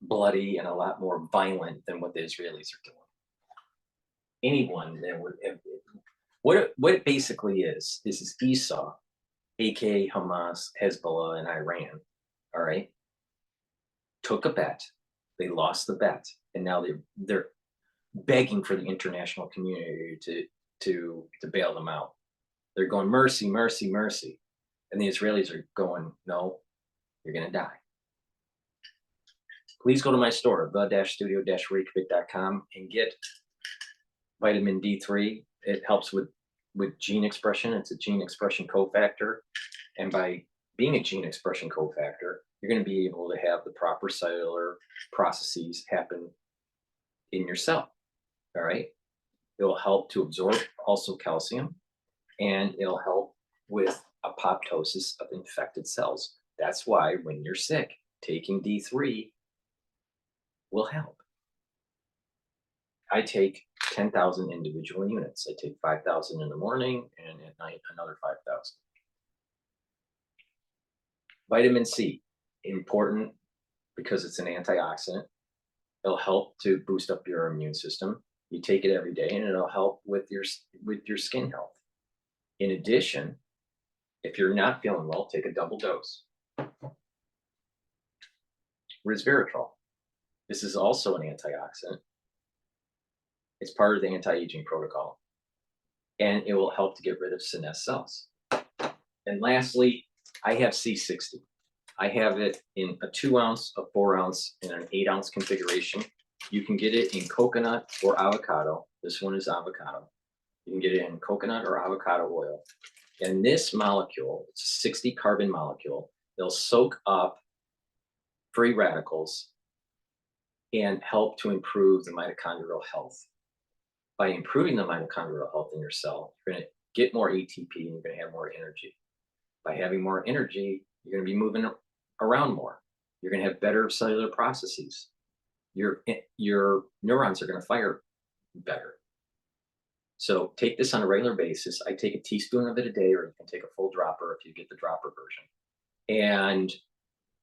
bloody and a lot more violent than what the Israelis are doing. Anyone that would, what it basically is Esau, aka Hamas, Hezbollah, and Iran, all right, took a bet. They lost the bet, and now they're begging for the international community to bail them out. They're going, mercy, mercy, mercy. And the Israelis are going, no, you're going to die. Please go to my store, the-studio-reykjavik.com, and get vitamin D3. It helps with gene expression. It's a gene expression cofactor. And by being a gene expression cofactor, you're going to be able to have the proper cellular processes happen in your cell. All right. It will help to absorb also calcium, and it'll help with apoptosis of infected cells. That's why when you're sick, taking D3 will help. I take 10,000 individual units. I take 5,000 in the morning, and at night another 5,000. Vitamin C, important because it's an antioxidant. It'll help to boost up your immune system. You take it every day, and it'll help with your skin health. In addition, if you're not feeling well, take a double dose. Resveratrol. This is also an antioxidant. It's part of the anti-aging protocol, and it will help to get rid of senescent cells. And lastly, I have C60. I have it in a 2 ounce, a 4 ounce, and an 8 ounce configuration. You can get it in coconut or avocado. This one is avocado. You can get it in coconut or avocado oil. And this molecule, it's a 60 carbon molecule. They'll soak up free radicals and help to improve the mitochondrial health. By improving the mitochondrial health in your cell, you're going to get more ATP and you're going to have more energy. By having more energy, you're going to be moving around more. You're going to have better cellular processes. Your neurons are going to fire better. So take this on a regular basis. I take a teaspoon of it a day, or you can take a full dropper if you get the dropper version. And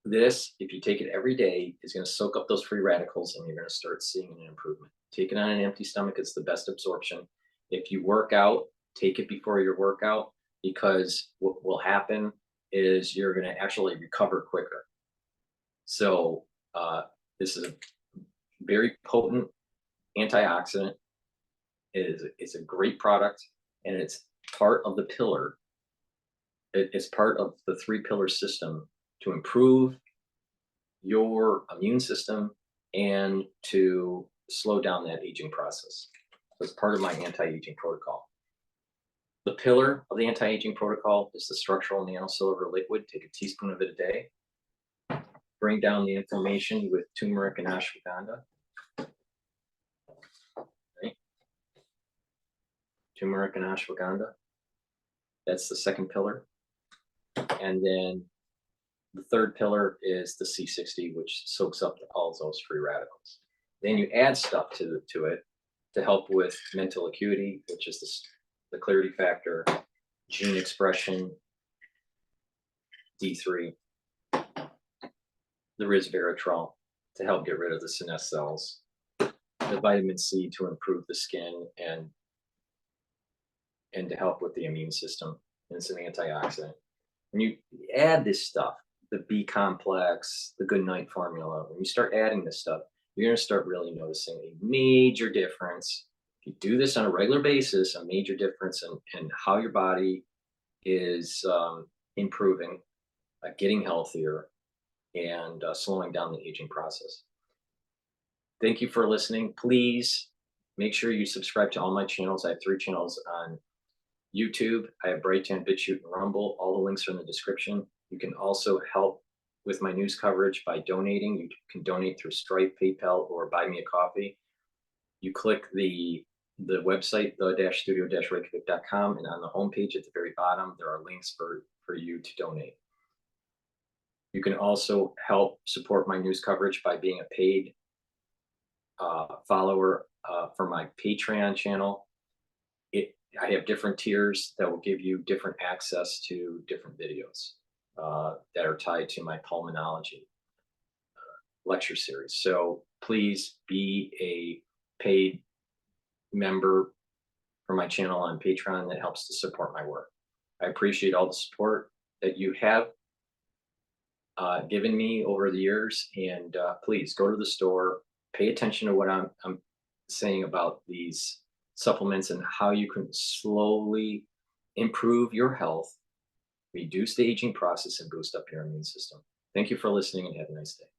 this, if you take it every day, is going to soak up those free radicals, and you're going to start seeing an improvement. Take it on an empty stomach. It's the best absorption. If you work out, take it before your workout, because what will happen is you're going to actually recover quicker. So this is a very potent antioxidant. It's a great product, and it's part of the pillar. It's part of the 3-pillar system to improve your immune system and to slow down that aging process. So it's part of my anti-aging protocol. The pillar of the anti-aging protocol is the structural nanosilver liquid. Take a teaspoon of it a day. Bring down the inflammation with turmeric and ashwagandha. Right. Turmeric and ashwagandha. That's the second pillar. And then the third pillar is the C60, which soaks up all those free radicals. Then you add stuff to it to help with mental acuity, which is the clarity factor, gene expression, D3, the resveratrol to help get rid of the senescent cells, the vitamin C to improve the skin and to help with the immune system. And it's an antioxidant. When you add this stuff, the B complex, the good night formula, when you start adding this stuff, you're going to start really noticing a major difference. If you do this on a regular basis, a major difference in how your body is improving, getting healthier, and slowing down the aging process. Thank you for listening. Please make sure you subscribe to all my channels. I have 3 channels on YouTube. I have Brighteon, Bitchute, and Rumble. All the links are in the description. You can also help with my news coverage by donating. You can donate through Stripe, PayPal, or Buy Me a Coffee. You click the website, the-studio-reykjavik.com, and on the homepage at the very bottom, there are links for you to donate. You can also help support my news coverage by being a paid follower for my Patreon channel. I have different tiers that will give you different access to different videos that are tied to my pulmonology lecture series. So please be a paid member for my channel on Patreon. That helps to support my work. I appreciate all the support that you have given me over the years, and please go to the store, pay attention to what I'm saying about these supplements and how you can slowly improve your health, reduce the aging process, and boost up your immune system. Thank you for listening, and have a nice day.